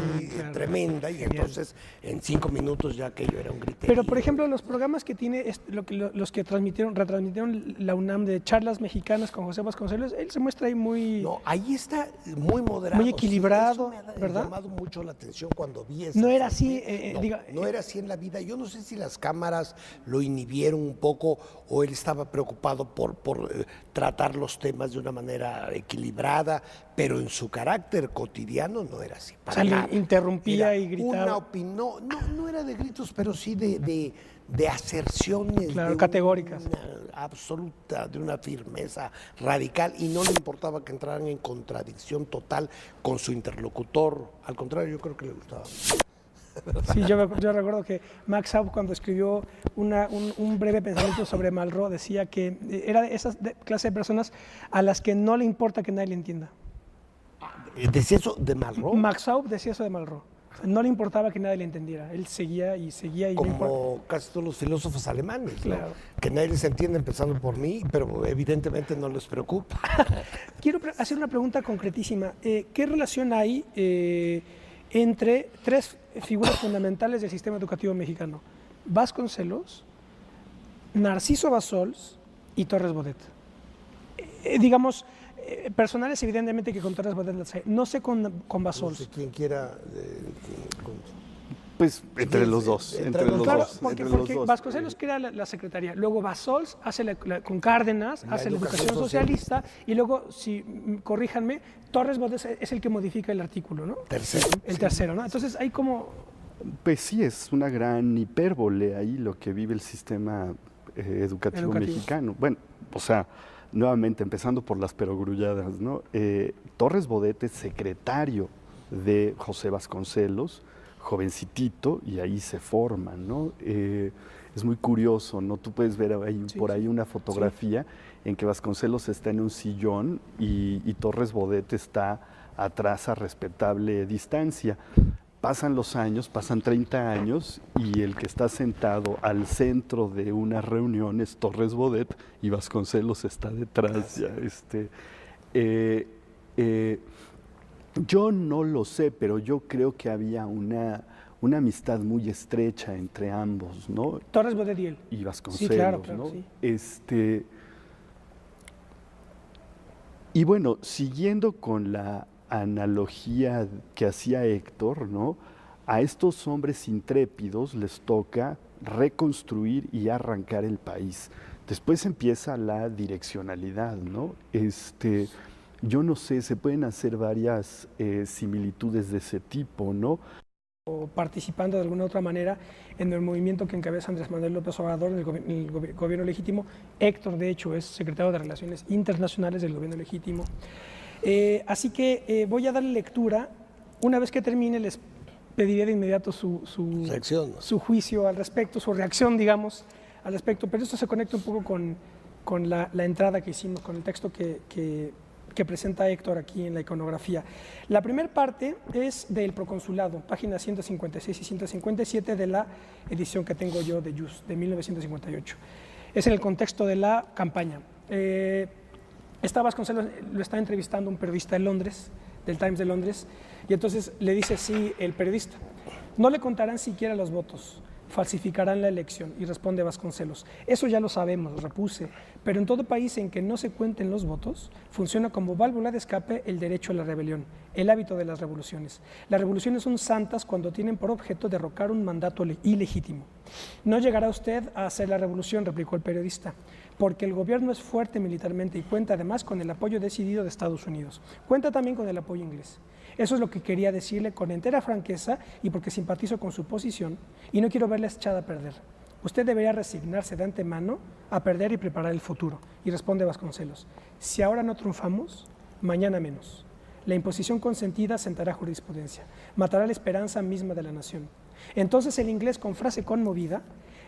tremenda y entonces en 5 minutos ya aquello era un griterío. Pero, por ejemplo, los programas que tiene, los que retransmitieron la UNAM de charlas mexicanas con José Vasconcelos, él se muestra ahí muy... No, ahí está muy moderado. Muy equilibrado, sí, eso me ha ¿verdad? llamado mucho la atención cuando vi eso. No era así, no era así en la vida. Yo no sé si las cámaras lo inhibieron un poco o él estaba preocupado por tratar los temas de una manera equilibrada, pero en su carácter cotidiano no era así. O sea, le interrumpía Era y gritaba. no era de gritos, pero sí de aserciones. Claro, categóricas. Absoluta, de una firmeza radical, y no le importaba que entraran en contradicción total con su interlocutor. Al contrario, yo creo que le gustaba. Sí, yo recuerdo que Max Aub, cuando escribió un breve pensamiento sobre Malraux, decía que era de esa clase de personas a las que no le importa que nadie le entienda. ¿Decía eso de Malraux? Max Aub decía eso de Malraux. O sea, no le importaba que nadie le entendiera. Él seguía y seguía. Como casi todos los filósofos alemanes, claro, ¿no? Que nadie les entiende, empezando por mí, pero evidentemente no les preocupa. Quiero hacer una pregunta concretísima. ¿Qué relación hay entre 3 figuras fundamentales del sistema educativo mexicano? Vasconcelos, Narciso Bassols y Torres Bodet. Digamos, personales evidentemente que con Torres Bodet las hay. No sé con Bassols. No sé quién quiera... Pues entre los dos. Claro, porque Vasconcelos crea la secretaría, luego Bassols hace con Cárdenas, hace la educación socialista, y luego, corríjanme, Torres Bodet es el que modifica el artículo, ¿no? El tercero, ¿no? Entonces hay como... Pues sí, es una gran hipérbole ahí lo que vive el sistema educativo mexicano. Bueno, o sea, nuevamente, empezando por las perogrulladas, ¿no? Torres Bodet es secretario de José Vasconcelos, jovencitito, y ahí se forman, ¿no? Es muy curioso, ¿no? Tú puedes ver por ahí una fotografía en que Vasconcelos está en un sillón y Torres Bodet está atrás a respetable distancia. pasan los años, pasan 30 años, y el que está sentado al centro de una reunión es Torres Bodet y Vasconcelos está detrás. Ya, yo no lo sé, pero yo creo que había una amistad muy estrecha entre ambos, ¿no? Torres Bodet y él. Y Vasconcelos, sí, claro, ¿no? Sí. Y bueno, siguiendo con la analogía que hacía Héctor, ¿no? A estos hombres intrépidos les toca reconstruir y arrancar el país. Después empieza la direccionalidad, ¿no? Yo no sé, se pueden hacer varias similitudes de ese tipo, ¿no? O participando de alguna otra manera en el movimiento que encabeza Andrés Manuel López Obrador, el gobierno legítimo. Héctor, de hecho, es secretario de Relaciones Internacionales del gobierno legítimo. Así que voy a darle lectura. Una vez que termine, les pediré de inmediato su juicio al respecto, su reacción, digamos, al respecto. Pero esto se conecta un poco con la entrada que hicimos, con el texto que presenta Héctor aquí en la iconografía. La primera parte es del Proconsulado, páginas 156 y 157 de la edición que tengo yo de Yus, de 1958. Es en el contexto de la campaña. Vasconcelos lo está entrevistando un periodista de Londres, del Times de Londres, y entonces le dice así el periodista: no le contarán siquiera los votos, falsificarán la elección. Y responde Vasconcelos: eso ya lo sabemos, repuse, pero en todo país en que no se cuenten los votos, funciona como válvula de escape el derecho a la rebelión, el hábito de las revoluciones. Las revoluciones son santas cuando tienen por objeto derrocar un mandato ilegítimo. No llegará usted a hacer la revolución, replicó el periodista, porque el gobierno es fuerte militarmente y cuenta además con el apoyo decidido de Estados Unidos. Cuenta también con el apoyo inglés. Eso es lo que quería decirle con entera franqueza y porque simpatizo con su posición y no quiero verla echada a perder. Usted debería resignarse de antemano a perder y preparar el futuro. Y responde Vasconcelos: si ahora no triunfamos, mañana menos. La imposición consentida sentará jurisprudencia, matará la esperanza misma de la nación. Entonces el inglés, con frase conmovida,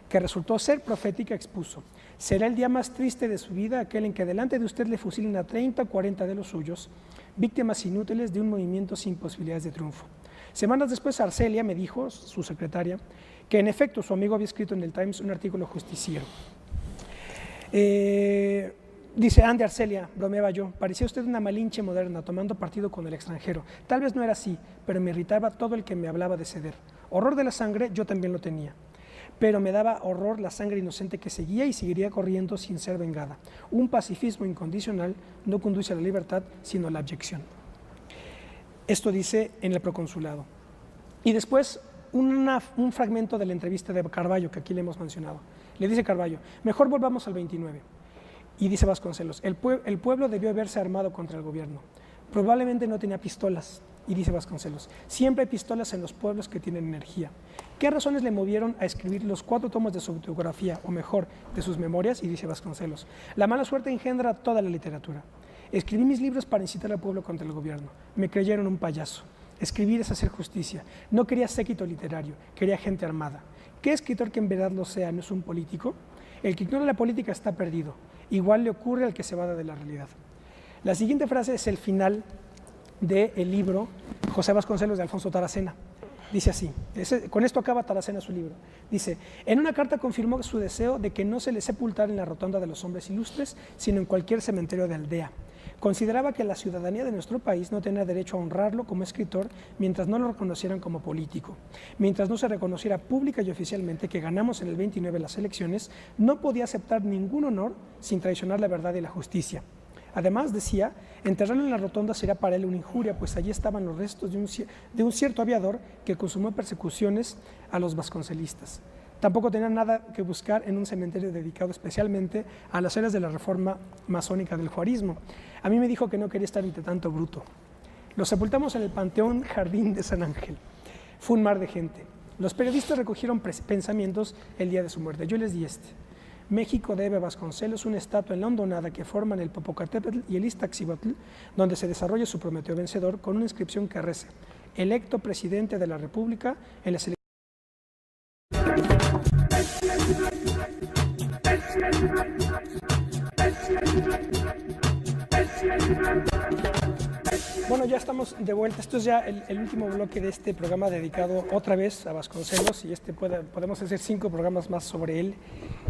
que resultó ser profética, expuso: será el día más triste de su vida aquel en que delante de usted le fusilen a 30 o 40 de los suyos, víctimas inútiles de un movimiento sin posibilidades de triunfo. Semanas después, Arcelia me dijo, su secretaria, que en efecto su amigo había escrito en el Times un artículo justiciero. Dice: ande, Arcelia, bromeaba yo, parecía usted una malinche moderna, tomando partido con el extranjero. Tal vez no era así, pero me irritaba todo el que me hablaba de ceder. Horror de la sangre, yo también lo tenía. Pero me daba horror la sangre inocente que seguía y seguiría corriendo sin ser vengada. Un pacifismo incondicional no conduce a la libertad, sino a la abyección. Esto dice en el Proconsulado. Y después un fragmento de la entrevista de Carballo, que aquí le hemos mencionado. Le dice Carballo: mejor volvamos al 29. Y dice Vasconcelos: el pueblo debió haberse armado contra el gobierno. Probablemente no tenía pistolas. Y dice Vasconcelos: siempre hay pistolas en los pueblos que tienen energía. ¿Qué razones le movieron a escribir los 4 tomos de su autobiografía, o mejor, de sus memorias? Y dice Vasconcelos: la mala suerte engendra toda la literatura. Escribí mis libros para incitar al pueblo contra el gobierno. Me creyeron un payaso. Escribir es hacer justicia. No quería séquito literario, quería gente armada. ¿Qué escritor que en verdad lo sea no es un político? El que ignora la política está perdido. Igual le ocurre al que se va de la realidad. La siguiente frase es el final del libro José Vasconcelos de Alfonso Taracena. Dice así, con esto acaba Taracena su libro. Dice: en una carta confirmó su deseo de que no se le sepultara en la rotonda de los hombres ilustres, sino en cualquier cementerio de aldea. Consideraba que la ciudadanía de nuestro país no tenía derecho a honrarlo como escritor mientras no lo reconocieran como político. Mientras no se reconociera pública y oficialmente que ganamos en el 29 las elecciones, no podía aceptar ningún honor sin traicionar la verdad y la justicia. Además, decía, enterrarlo en la rotonda sería para él una injuria, pues allí estaban los restos de un cierto aviador que consumó persecuciones a los vasconcelistas. Tampoco tenía nada que buscar en un cementerio dedicado especialmente a las eras de la reforma masónica del juarismo. A mí me dijo que no quería estar entre tanto bruto. Lo sepultamos en el Panteón Jardín de San Ángel. Fue un mar de gente. Los periodistas recogieron pensamientos el día de su muerte. Yo les di este: México debe a Vasconcelos una estatua en la hondonada que forman el Popocatépetl y el Iztaccíhuatl, donde se desarrolla su Prometeo vencedor, con una inscripción que reza: electo presidente de la República en las elecciones. Bueno, ya estamos de vuelta. Esto es ya el último bloque de este programa dedicado otra vez a Vasconcelos y podemos hacer 5 programas más sobre él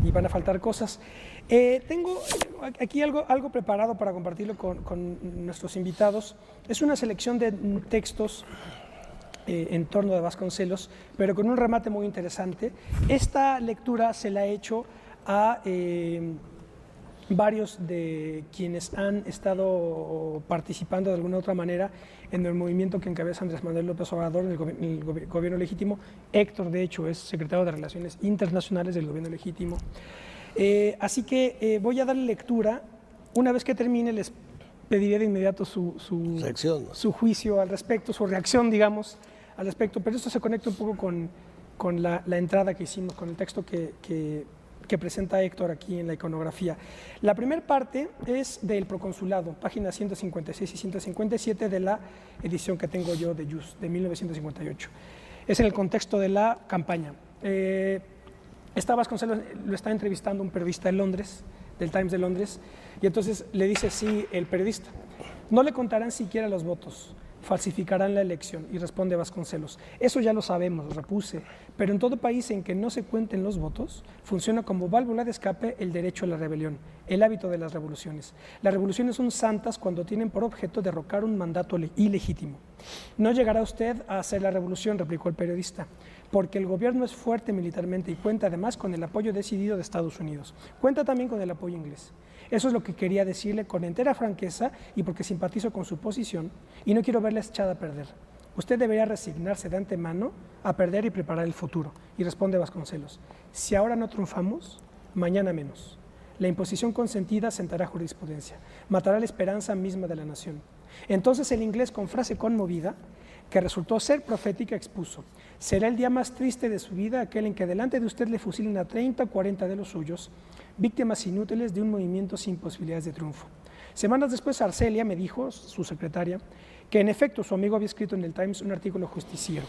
y van a faltar cosas. Tengo aquí algo preparado para compartirlo con nuestros invitados. Es una selección de textos en torno de Vasconcelos, pero con un remate muy interesante. Esta lectura se la he hecho a varios de quienes han estado participando de alguna u otra manera en el movimiento que encabeza Andrés Manuel López Obrador en el gobierno legítimo. Héctor, de hecho, es secretario de Relaciones Internacionales del gobierno legítimo. Así que voy a darle lectura. Una vez que termine, les pediré de inmediato su juicio al respecto, su reacción, digamos, al respecto. Pero esto se conecta un poco con la entrada que hicimos, con el texto que presenta Héctor aquí en la iconografía. La primera parte es del Proconsulado, páginas 156 y 157 de la edición que tengo yo de Jus, de 1958. Es en el contexto de la campaña. Vasconcelos lo está entrevistando un periodista de Londres, del Times de Londres, y entonces le dice sí el periodista: no le contarán siquiera los votos, falsificarán la elección. Y responde Vasconcelos: eso ya lo sabemos, repuse, pero en todo país en que no se cuenten los votos, funciona como válvula de escape el derecho a la rebelión, el hábito de las revoluciones. Las revoluciones son santas cuando tienen por objeto derrocar un mandato ilegítimo. No llegará usted a hacer la revolución, replicó el periodista, porque el gobierno es fuerte militarmente y cuenta además con el apoyo decidido de Estados Unidos. Cuenta también con el apoyo inglés. Eso es lo que quería decirle con entera franqueza y porque simpatizo con su posición y no quiero verla echada a perder. Usted debería resignarse de antemano a perder y preparar el futuro. Y responde Vasconcelos: si ahora no triunfamos, mañana menos. La imposición consentida sentará jurisprudencia, matará la esperanza misma de la nación. Entonces el inglés, con frase conmovida, que resultó ser profética, expuso: será el día más triste de su vida aquel en que delante de usted le fusilen a 30 o 40 de los suyos, víctimas inútiles de un movimiento sin posibilidades de triunfo. Semanas después, Arcelia me dijo, su secretaria, que en efecto su amigo había escrito en el Times un artículo justiciero.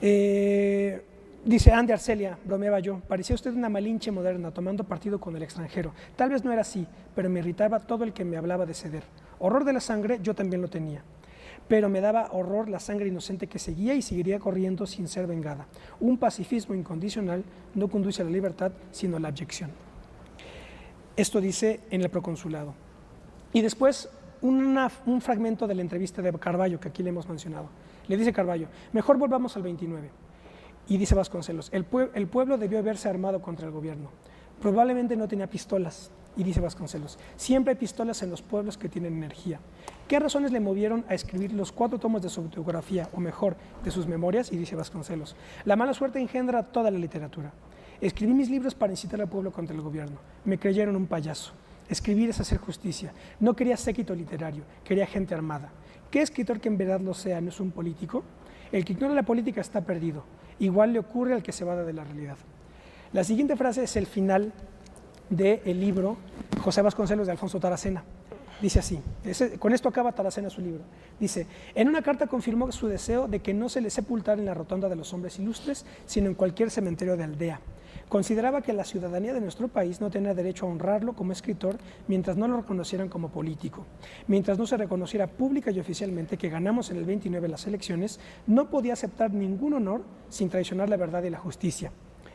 Dice: ande, Arcelia, bromeaba yo, parecía usted una malinche moderna, tomando partido con el extranjero. Tal vez no era así, pero me irritaba todo el que me hablaba de ceder. Horror de la sangre, yo también lo tenía. Pero me daba horror la sangre inocente que seguía y seguiría corriendo sin ser vengada. Un pacifismo incondicional no conduce a la libertad, sino a la abyección. Esto dice en el Proconsulado. Y después un fragmento de la entrevista de Carballo, que aquí le hemos mencionado. Le dice Carballo: mejor volvamos al 29. Y dice Vasconcelos: el pueblo debió haberse armado contra el gobierno. Probablemente no tenía pistolas. Y dice Vasconcelos: siempre hay pistolas en los pueblos que tienen energía. ¿Qué razones le movieron a escribir los 4 tomos de su autobiografía, o mejor, de sus memorias? Y dice Vasconcelos: la mala suerte engendra toda la literatura. Escribí mis libros para incitar al pueblo contra el gobierno. Me creyeron un payaso. Escribir es hacer justicia. No quería séquito literario, quería gente armada. ¿Qué escritor que en verdad lo sea no es un político? El que ignora la política está perdido. Igual le ocurre al que se va de la realidad. La siguiente frase es el final del libro José Vasconcelos de Alfonso Taracena. Dice así, con esto acaba Taracena su libro. Dice: en una carta confirmó su deseo de que no se le sepultara en la rotonda de los hombres ilustres, sino en cualquier cementerio de aldea. Consideraba que la ciudadanía de nuestro país no tenía derecho a honrarlo como escritor mientras no lo reconocieran como político. Mientras no se reconociera pública y oficialmente que ganamos en el 29 las elecciones, no podía aceptar ningún honor sin traicionar la verdad y la justicia.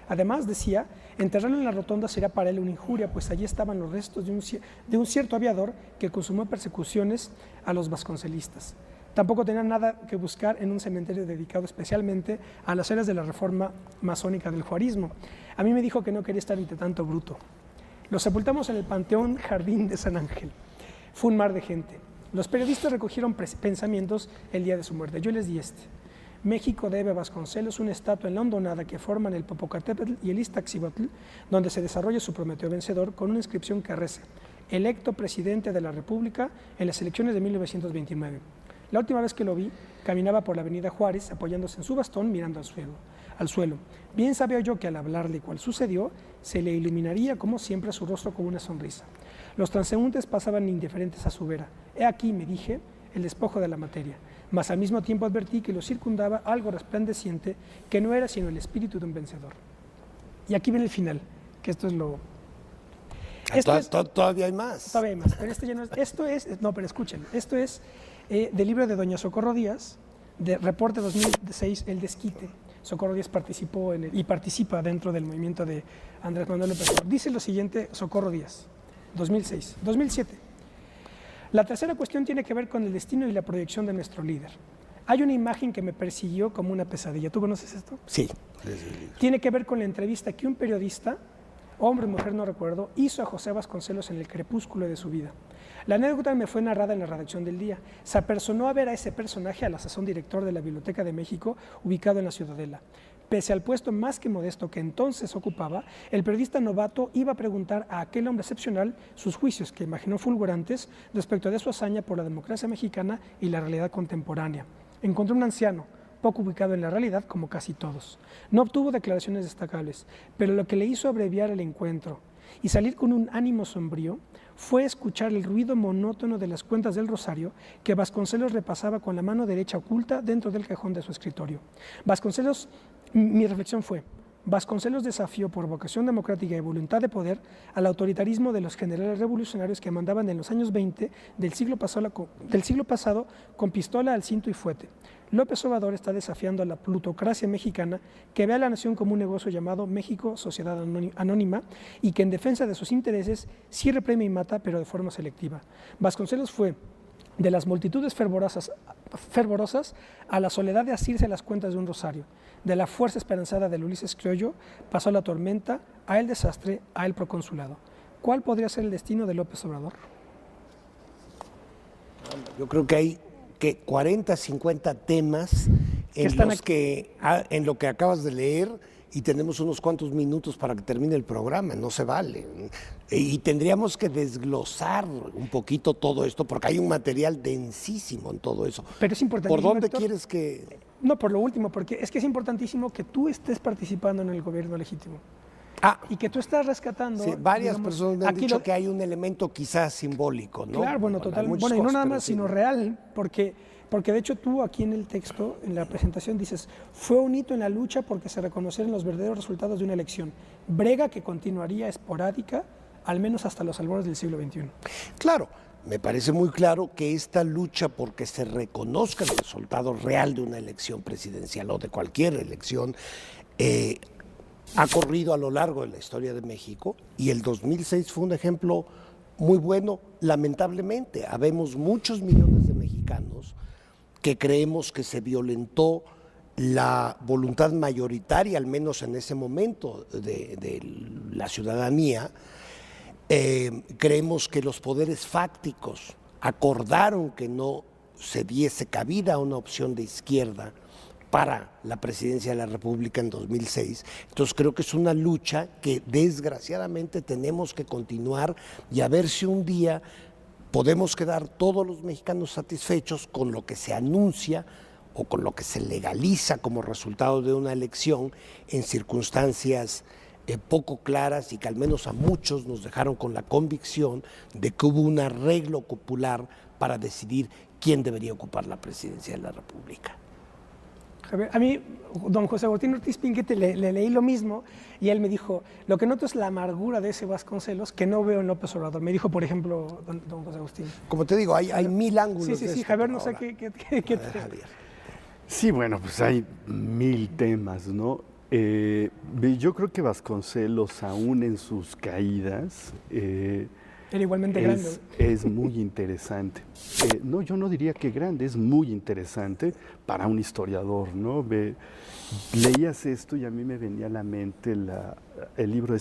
Además, decía, enterrarlo en la rotonda sería para él una injuria, pues allí estaban los restos de un cierto aviador que consumó persecuciones a los vasconcelistas. Tampoco tenía nada que buscar en un cementerio dedicado especialmente a las eras de la reforma masónica del juarismo. A mí me dijo que no quería estar entre tanto bruto. Lo sepultamos en el Panteón Jardín de San Ángel. Fue un mar de gente. Los periodistas recogieron pensamientos el día de su muerte. Yo les di este: México debe a Vasconcelos una estatua en la hondonada que forman el Popocatépetl y el Iztaccíhuatl, donde se desarrolla su Prometeo vencedor, con una inscripción que reza: electo presidente de la República en las elecciones de 1929. La última vez que lo vi, caminaba por la avenida Juárez, apoyándose en su bastón, mirando al suelo. Bien sabía yo que al hablarle cual sucedió, se le iluminaría como siempre su rostro con una sonrisa. Los transeúntes pasaban indiferentes a su vera. He aquí, me dije, el despojo de la materia, mas al mismo tiempo advertí que lo circundaba algo resplandeciente que no era sino el espíritu de un vencedor. Y aquí viene el final, que esto es lo... Todavía hay más. Todavía hay más, pero este ya no es, no, pero escuchen, esto es del libro de doña Socorro Díaz, de Reporte 2006, El Desquite. Socorro Díaz participó y participa dentro del movimiento de Andrés Manuel López Obrador. Dice lo siguiente Socorro Díaz, 2006, 2007. La tercera cuestión tiene que ver con el destino y la proyección de nuestro líder. Hay una imagen que me persiguió como una pesadilla. ¿Tú conoces esto? Sí. Tiene que ver con la entrevista que un periodista, hombre o mujer no recuerdo, hizo a José Vasconcelos en el crepúsculo de su vida. La anécdota me fue narrada en la redacción del Día. Se apersonó a ver a ese personaje a la sazón director de la Biblioteca de México, ubicado en la Ciudadela. Pese al puesto más que modesto que entonces ocupaba, el periodista novato iba a preguntar a aquel hombre excepcional sus juicios, que imaginó fulgurantes, respecto de su hazaña por la democracia mexicana y la realidad contemporánea. Encontró un anciano, poco ubicado en la realidad, como casi todos. No obtuvo declaraciones destacables, pero lo que le hizo abreviar el encuentro y salir con un ánimo sombrío fue escuchar el ruido monótono de las cuentas del rosario que Vasconcelos repasaba con la mano derecha oculta dentro del cajón de su escritorio. Mi reflexión fue, Vasconcelos desafió por vocación democrática y voluntad de poder al autoritarismo de los generales revolucionarios que mandaban en los años 20 del siglo pasado con pistola al cinto y fuete. López Obrador está desafiando a la plutocracia mexicana que ve a la nación como un negocio llamado México Sociedad Anónima y que en defensa de sus intereses sí reprime y mata, pero de forma selectiva. Vasconcelos fue de las multitudes fervorosas a la soledad de asirse las cuentas de un rosario, de la fuerza esperanzada del Ulises criollo, pasó a la tormenta, a el desastre, a el proconsulado. ¿Cuál podría ser el destino de López Obrador? Yo creo que hay 40, 50 temas en lo que acabas de leer y tenemos unos cuantos minutos para que termine el programa, no se vale. Y tendríamos que desglosar un poquito todo esto porque hay un material densísimo en todo eso. Pero es importantísimo. ¿Por dónde quieres que...? No, por lo último, porque es que es importantísimo que tú estés participando en el gobierno legítimo. Y que tú estás rescatando... Sí, varias personas me han dicho que hay un elemento quizás simbólico, ¿no? Claro, bueno, totalmente. Bueno, y no nada más, sino real, porque de hecho tú aquí en el texto, en la presentación, dices, fue un hito en la lucha porque se reconocieron los verdaderos resultados de una elección. Brega que continuaría esporádica, al menos hasta los albores del siglo XXI. Claro, me parece muy claro que esta lucha porque se reconozca el resultado real de una elección presidencial o de cualquier elección, ha corrido a lo largo de la historia de México y el 2006 fue un ejemplo muy bueno. Lamentablemente, habemos muchos millones de mexicanos que creemos que se violentó la voluntad mayoritaria, al menos en ese momento, de la ciudadanía. Creemos que los poderes fácticos acordaron que no se diese cabida a una opción de izquierda para la presidencia de la República en 2006. Entonces creo que es una lucha que desgraciadamente tenemos que continuar y a ver si un día podemos quedar todos los mexicanos satisfechos con lo que se anuncia o con lo que se legaliza como resultado de una elección en circunstancias poco claras y que al menos a muchos nos dejaron con la convicción de que hubo un arreglo popular para decidir quién debería ocupar la presidencia de la República. A mí, don José Agustín Ortiz Pinguete, le leí lo mismo y él me dijo, lo que noto es la amargura de ese Vasconcelos que no veo en López Obrador. Me dijo, por ejemplo, don José Agustín. Como te digo, hay mil ángulos. Sí, Javier, no sé qué Sí, bueno, pues hay mil temas, ¿no? Yo creo que Vasconcelos, aún en sus caídas, era igualmente grande. Es muy interesante. No, yo no diría que grande, es muy interesante para un historiador, ¿no? Leías esto y a mí me venía a la mente el libro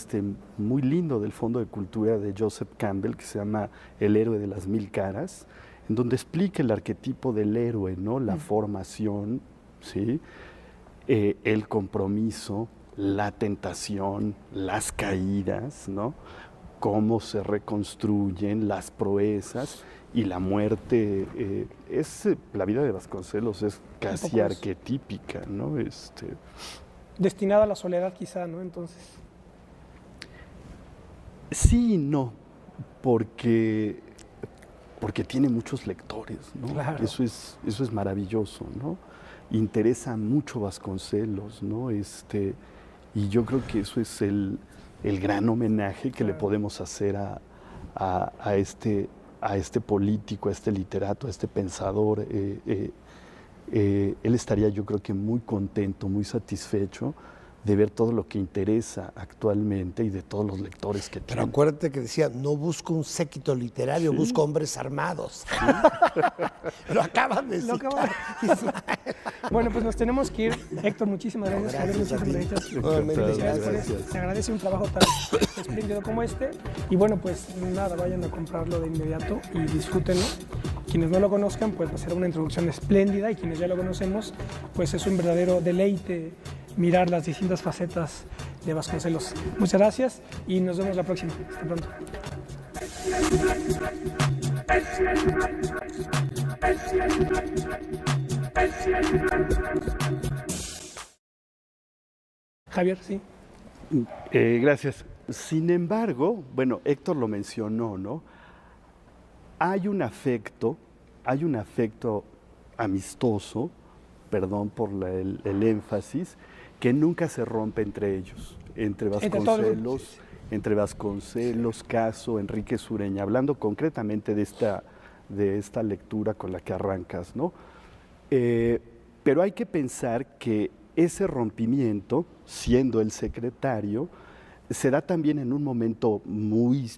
muy lindo del Fondo de Cultura de Joseph Campbell, que se llama El héroe de las mil caras, en donde explica el arquetipo del héroe, ¿no? La formación, ¿sí? El compromiso, la tentación, las caídas, ¿no? Cómo se reconstruyen las proezas y la muerte. La vida de Vasconcelos es casi arquetípica, ¿no? Destinado a la soledad quizá, ¿no? Entonces. Sí y no, porque tiene muchos lectores, ¿no? Claro. Eso es maravilloso, ¿no? Interesa mucho Vasconcelos, ¿no? Y yo creo que eso es el gran homenaje que le podemos hacer a este político, a este literato, a este pensador. Él estaría, yo creo que muy contento, muy satisfecho de ver todo lo que interesa actualmente y de todos los lectores que Pero tiene. acuérdate que decía, no busco un séquito literario, Sí. busco hombres armados. Sí. Lo acaban de decir. Bueno, pues nos tenemos que ir. Héctor, muchísimas gracias. Javier, Gracias a ti. muchísimas gracias. Nuevamente, Felicidades por gracias. esto. Se agradece un trabajo tan espléndido como este. Y bueno, pues nada, vayan a comprarlo de inmediato y disfrútenlo. Quienes no lo conozcan, pues va a ser una introducción espléndida, y quienes ya lo conocemos, pues es un verdadero deleite mirar las distintas facetas de Vasconcelos. Muchas gracias y nos vemos la próxima. Hasta pronto. Javier, sí. Gracias. Sin embargo, bueno, Héctor lo mencionó, ¿no? Hay un afecto amistoso, perdón por el énfasis, que nunca se rompe entre ellos, entre Vasconcelos, Caso, Enrique Sureña, hablando concretamente de esta lectura con la que arrancas, ¿no? Pero hay que pensar que ese rompimiento, siendo el secretario, se da también en un momento muy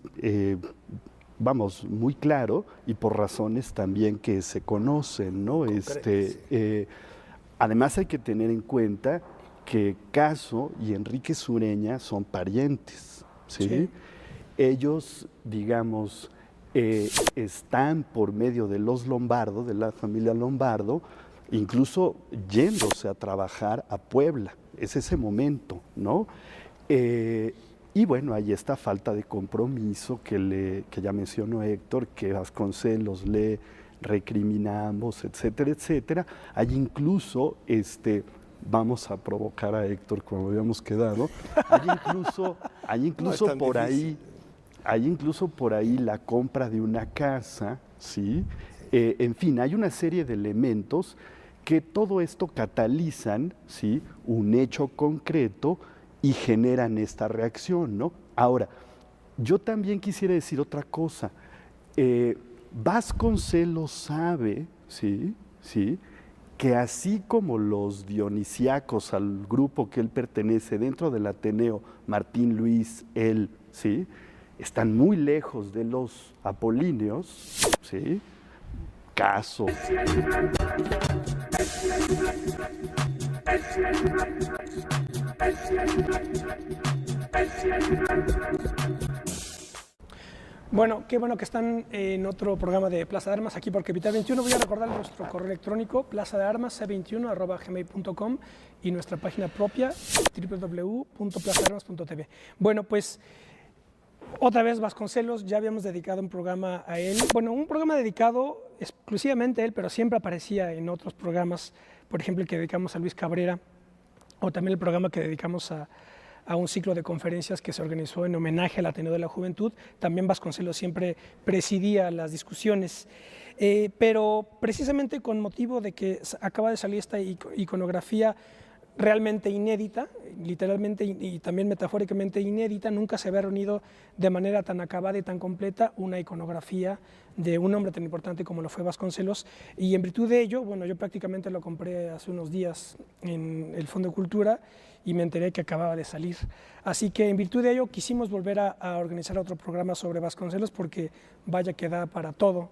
claro y por razones también que se conocen, ¿no? Además hay que tener en cuenta que Caso y Enrique Sureña son parientes, ¿sí? Sí. Ellos, digamos, están por medio de los Lombardo, de la familia Lombardo, incluso yéndose a trabajar a Puebla. Es ese momento, ¿no? Y bueno, hay esta falta de compromiso que ya mencionó Héctor, que Vasconcelos le recriminamos, etcétera, etcétera. Hay incluso, vamos a provocar a Héctor como habíamos quedado, hay incluso no por ahí, hay incluso por ahí la compra de una casa, ¿sí? En fin, hay una serie de elementos que todo esto catalizan, ¿sí? Un hecho concreto y generan esta reacción, ¿no? Ahora, yo también quisiera decir otra cosa. Vasconcelos sabe, ¿sí? Que así como los dionisíacos, al grupo que él pertenece dentro del Ateneo, Martín Luis, él, ¿sí? Están muy lejos de los apolíneos, ¿sí? Caso. Bueno, qué bueno que están en otro programa de Plaza de Armas aquí por Capital 21. Voy a recordar nuestro correo electrónico, plazadearmas c21@gmail.com, y nuestra página propia, www.plazadearmas.tv. Bueno, pues otra vez Vasconcelos, ya habíamos dedicado un programa a él. Bueno, un programa dedicado exclusivamente a él, pero siempre aparecía en otros programas, por ejemplo, el que dedicamos a Luis Cabrera, o también el programa que dedicamos a un ciclo de conferencias que se organizó en homenaje al Ateneo de la Juventud. También Vasconcelos siempre presidía las discusiones, pero precisamente con motivo de que acaba de salir esta iconografía realmente inédita, literalmente y también metafóricamente inédita, nunca se había reunido de manera tan acabada y tan completa una iconografía de un hombre tan importante como lo fue Vasconcelos, y en virtud de ello, bueno, yo prácticamente lo compré hace unos días en el Fondo de Cultura y me enteré que acababa de salir. Así que en virtud de ello quisimos volver a organizar otro programa sobre Vasconcelos, porque vaya que da para todo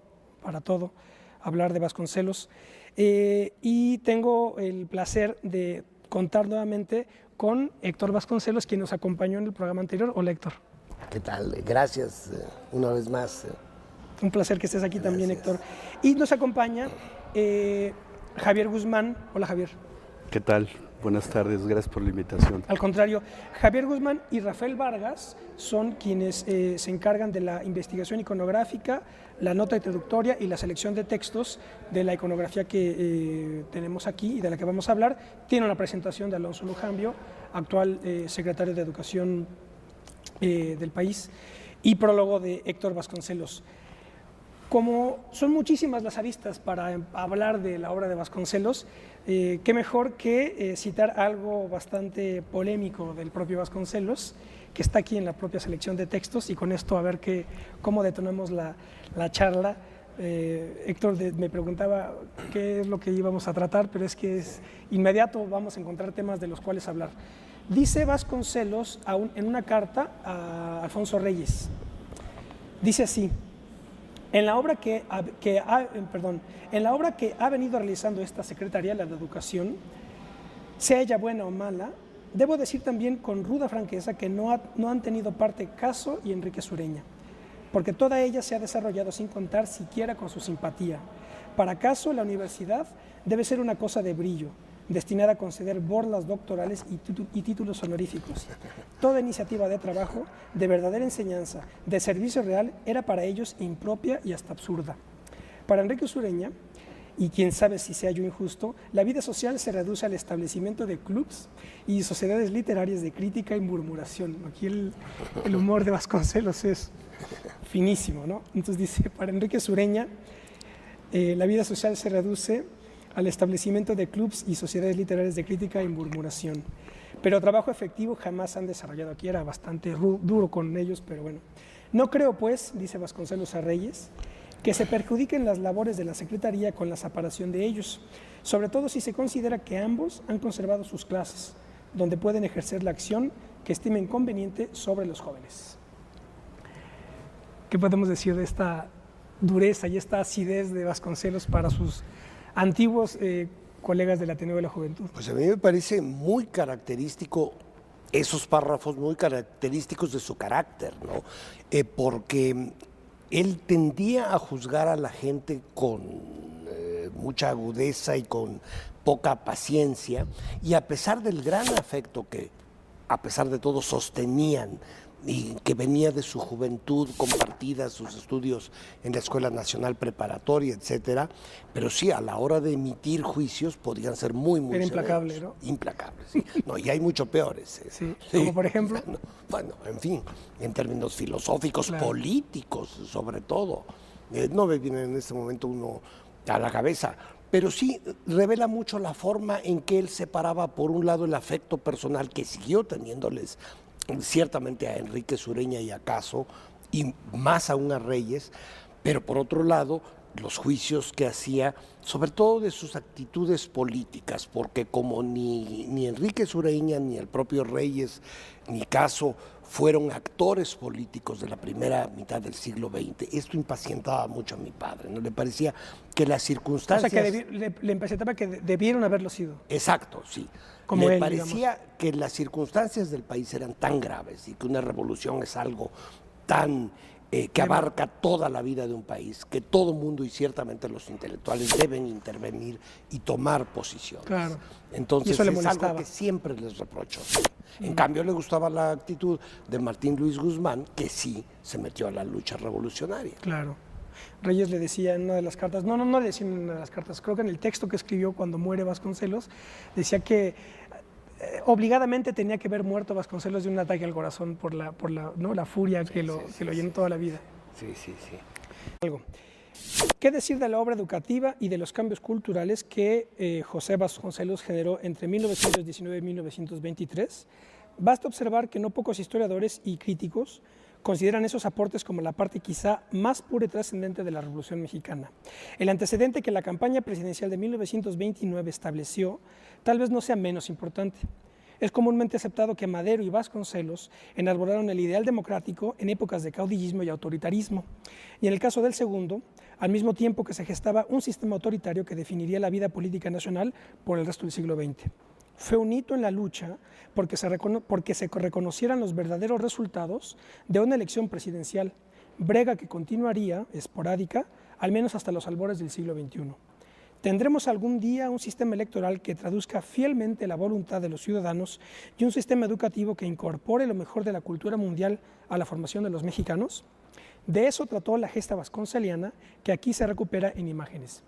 hablar de Vasconcelos. Y tengo el placer de contar nuevamente con Héctor Vasconcelos, quien nos acompañó en el programa anterior. Hola, Héctor. ¿Qué tal? Gracias una vez más. Un placer que estés aquí también, Héctor. Y nos acompaña Javier Guzmán. Hola, Javier. ¿Qué tal? Buenas tardes, gracias por la invitación. Al contrario, Javier Guzmán y Rafael Vargas son quienes se encargan de la investigación iconográfica, la nota introductoria y la selección de textos de la iconografía que tenemos aquí y de la que vamos a hablar. Tiene una presentación de Alonso Lujambio, actual secretario de Educación del país, y prólogo de Héctor Vasconcelos. Como son muchísimas las aristas para hablar de la obra de Vasconcelos, qué mejor que citar algo bastante polémico del propio Vasconcelos, que está aquí en la propia selección de textos, y con esto a ver cómo detonamos la charla. Héctor me preguntaba qué es lo que íbamos a tratar, pero es que es inmediato, vamos a encontrar temas de los cuales hablar. Dice Vasconcelos en una carta a Alfonso Reyes, dice así: en la obra que ha venido realizando esta Secretaría, la de Educación, sea ella buena o mala, debo decir también con ruda franqueza que no han tenido parte Caso y Enrique Sureña, porque toda ella se ha desarrollado sin contar siquiera con su simpatía. Para Caso, la universidad debe ser una cosa de brillo, destinada a conceder borlas doctorales y títulos honoríficos. Toda iniciativa de trabajo, de verdadera enseñanza, de servicio real, era para ellos impropia y hasta absurda. Para Enrique Sureña, y quién sabe si sea yo injusto, la vida social se reduce al establecimiento de clubs y sociedades literarias de crítica y murmuración. Aquí el humor de Vasconcelos es finísimo, ¿no? Entonces dice, para Enrique Sureña, la vida social se reduce al establecimiento de clubs y sociedades literarias de crítica y murmuración. Pero trabajo efectivo jamás han desarrollado. Aquí era bastante duro con ellos, pero bueno. No creo, pues, dice Vasconcelos a Reyes, que se perjudiquen las labores de la Secretaría con la separación de ellos, sobre todo si se considera que ambos han conservado sus clases, donde pueden ejercer la acción que estimen conveniente sobre los jóvenes. ¿Qué podemos decir de esta dureza y esta acidez de Vasconcelos para sus antiguos colegas del Ateneo de la Juventud? Pues a mí me parece muy característico, esos párrafos muy característicos de su carácter, ¿no? Porque él tendía a juzgar a la gente con mucha agudeza y con poca paciencia, y a pesar del gran afecto que, a pesar de todo, sostenían y que venía de su juventud compartida, sus estudios en la Escuela Nacional Preparatoria, etcétera, pero sí, a la hora de emitir juicios podían ser muy Era implacable, severos. ¿no? Implacable, sí. No, y hay mucho peores. Sí, como por ejemplo. Bueno, en fin, en términos filosóficos, claro, políticos, sobre todo. No me viene en este momento uno a la cabeza, pero sí revela mucho la forma en que él separaba, por un lado, el afecto personal que siguió teniéndoles ciertamente a Enrique Sureña y a Caso, y más aún a Reyes, pero por otro lado, los juicios que hacía, sobre todo de sus actitudes políticas, porque como ni Enrique Sureña, ni el propio Reyes, ni Caso fueron actores políticos de la primera mitad del siglo XX, esto impacientaba mucho a mi padre, ¿no? Le parecía que las circunstancias... O sea, que le impacientaba que debieron haberlo sido. Exacto, sí. Como le él, parecía digamos, que las circunstancias del país eran tan graves y que una revolución es algo tan que abarca toda la vida de un país, que todo mundo y ciertamente los intelectuales deben intervenir y tomar posiciones. Claro. Entonces eso le es molestaba. algo que siempre les reprocho. En cambio le gustaba la actitud de Martín Luis Guzmán, que sí se metió a la lucha revolucionaria. Claro. Reyes le decía en una de las cartas, no le decía en una de las cartas, creo que en el texto que escribió cuando muere Vasconcelos, decía que obligadamente tenía que haber muerto Vasconcelos de un ataque al corazón por la furia que lo llenó toda la vida. Sí. Algo. ¿Qué decir de la obra educativa y de los cambios culturales que José Vasconcelos generó entre 1919 y 1923? Basta observar que no pocos historiadores y críticos consideran esos aportes como la parte quizá más pura y trascendente de la Revolución Mexicana. El antecedente que la campaña presidencial de 1929 estableció tal vez no sea menos importante. Es comúnmente aceptado que Madero y Vasconcelos enarbolaron el ideal democrático en épocas de caudillismo y autoritarismo, y en el caso del segundo, al mismo tiempo que se gestaba un sistema autoritario que definiría la vida política nacional por el resto del siglo XX. Fue un hito en la lucha porque se reconocieran los verdaderos resultados de una elección presidencial, brega que continuaría, esporádica, al menos hasta los albores del siglo XXI. ¿Tendremos algún día un sistema electoral que traduzca fielmente la voluntad de los ciudadanos y un sistema educativo que incorpore lo mejor de la cultura mundial a la formación de los mexicanos? De eso trató la gesta vasconceliana, que aquí se recupera en imágenes.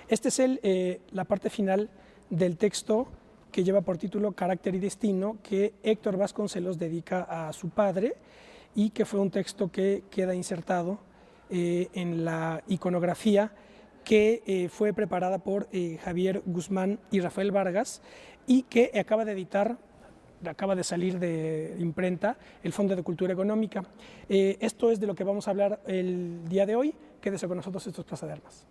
Esta es la parte final del texto que lleva por título Carácter y Destino, que Héctor Vasconcelos dedica a su padre y que fue un texto que queda insertado en la iconografía que fue preparada por Javier Guzmán y Rafael Vargas y que acaba de editar acaba de salir de imprenta, el Fondo de Cultura Económica. Esto es de lo que vamos a hablar el día de hoy. Quédese con nosotros, esto es Plaza de Armas.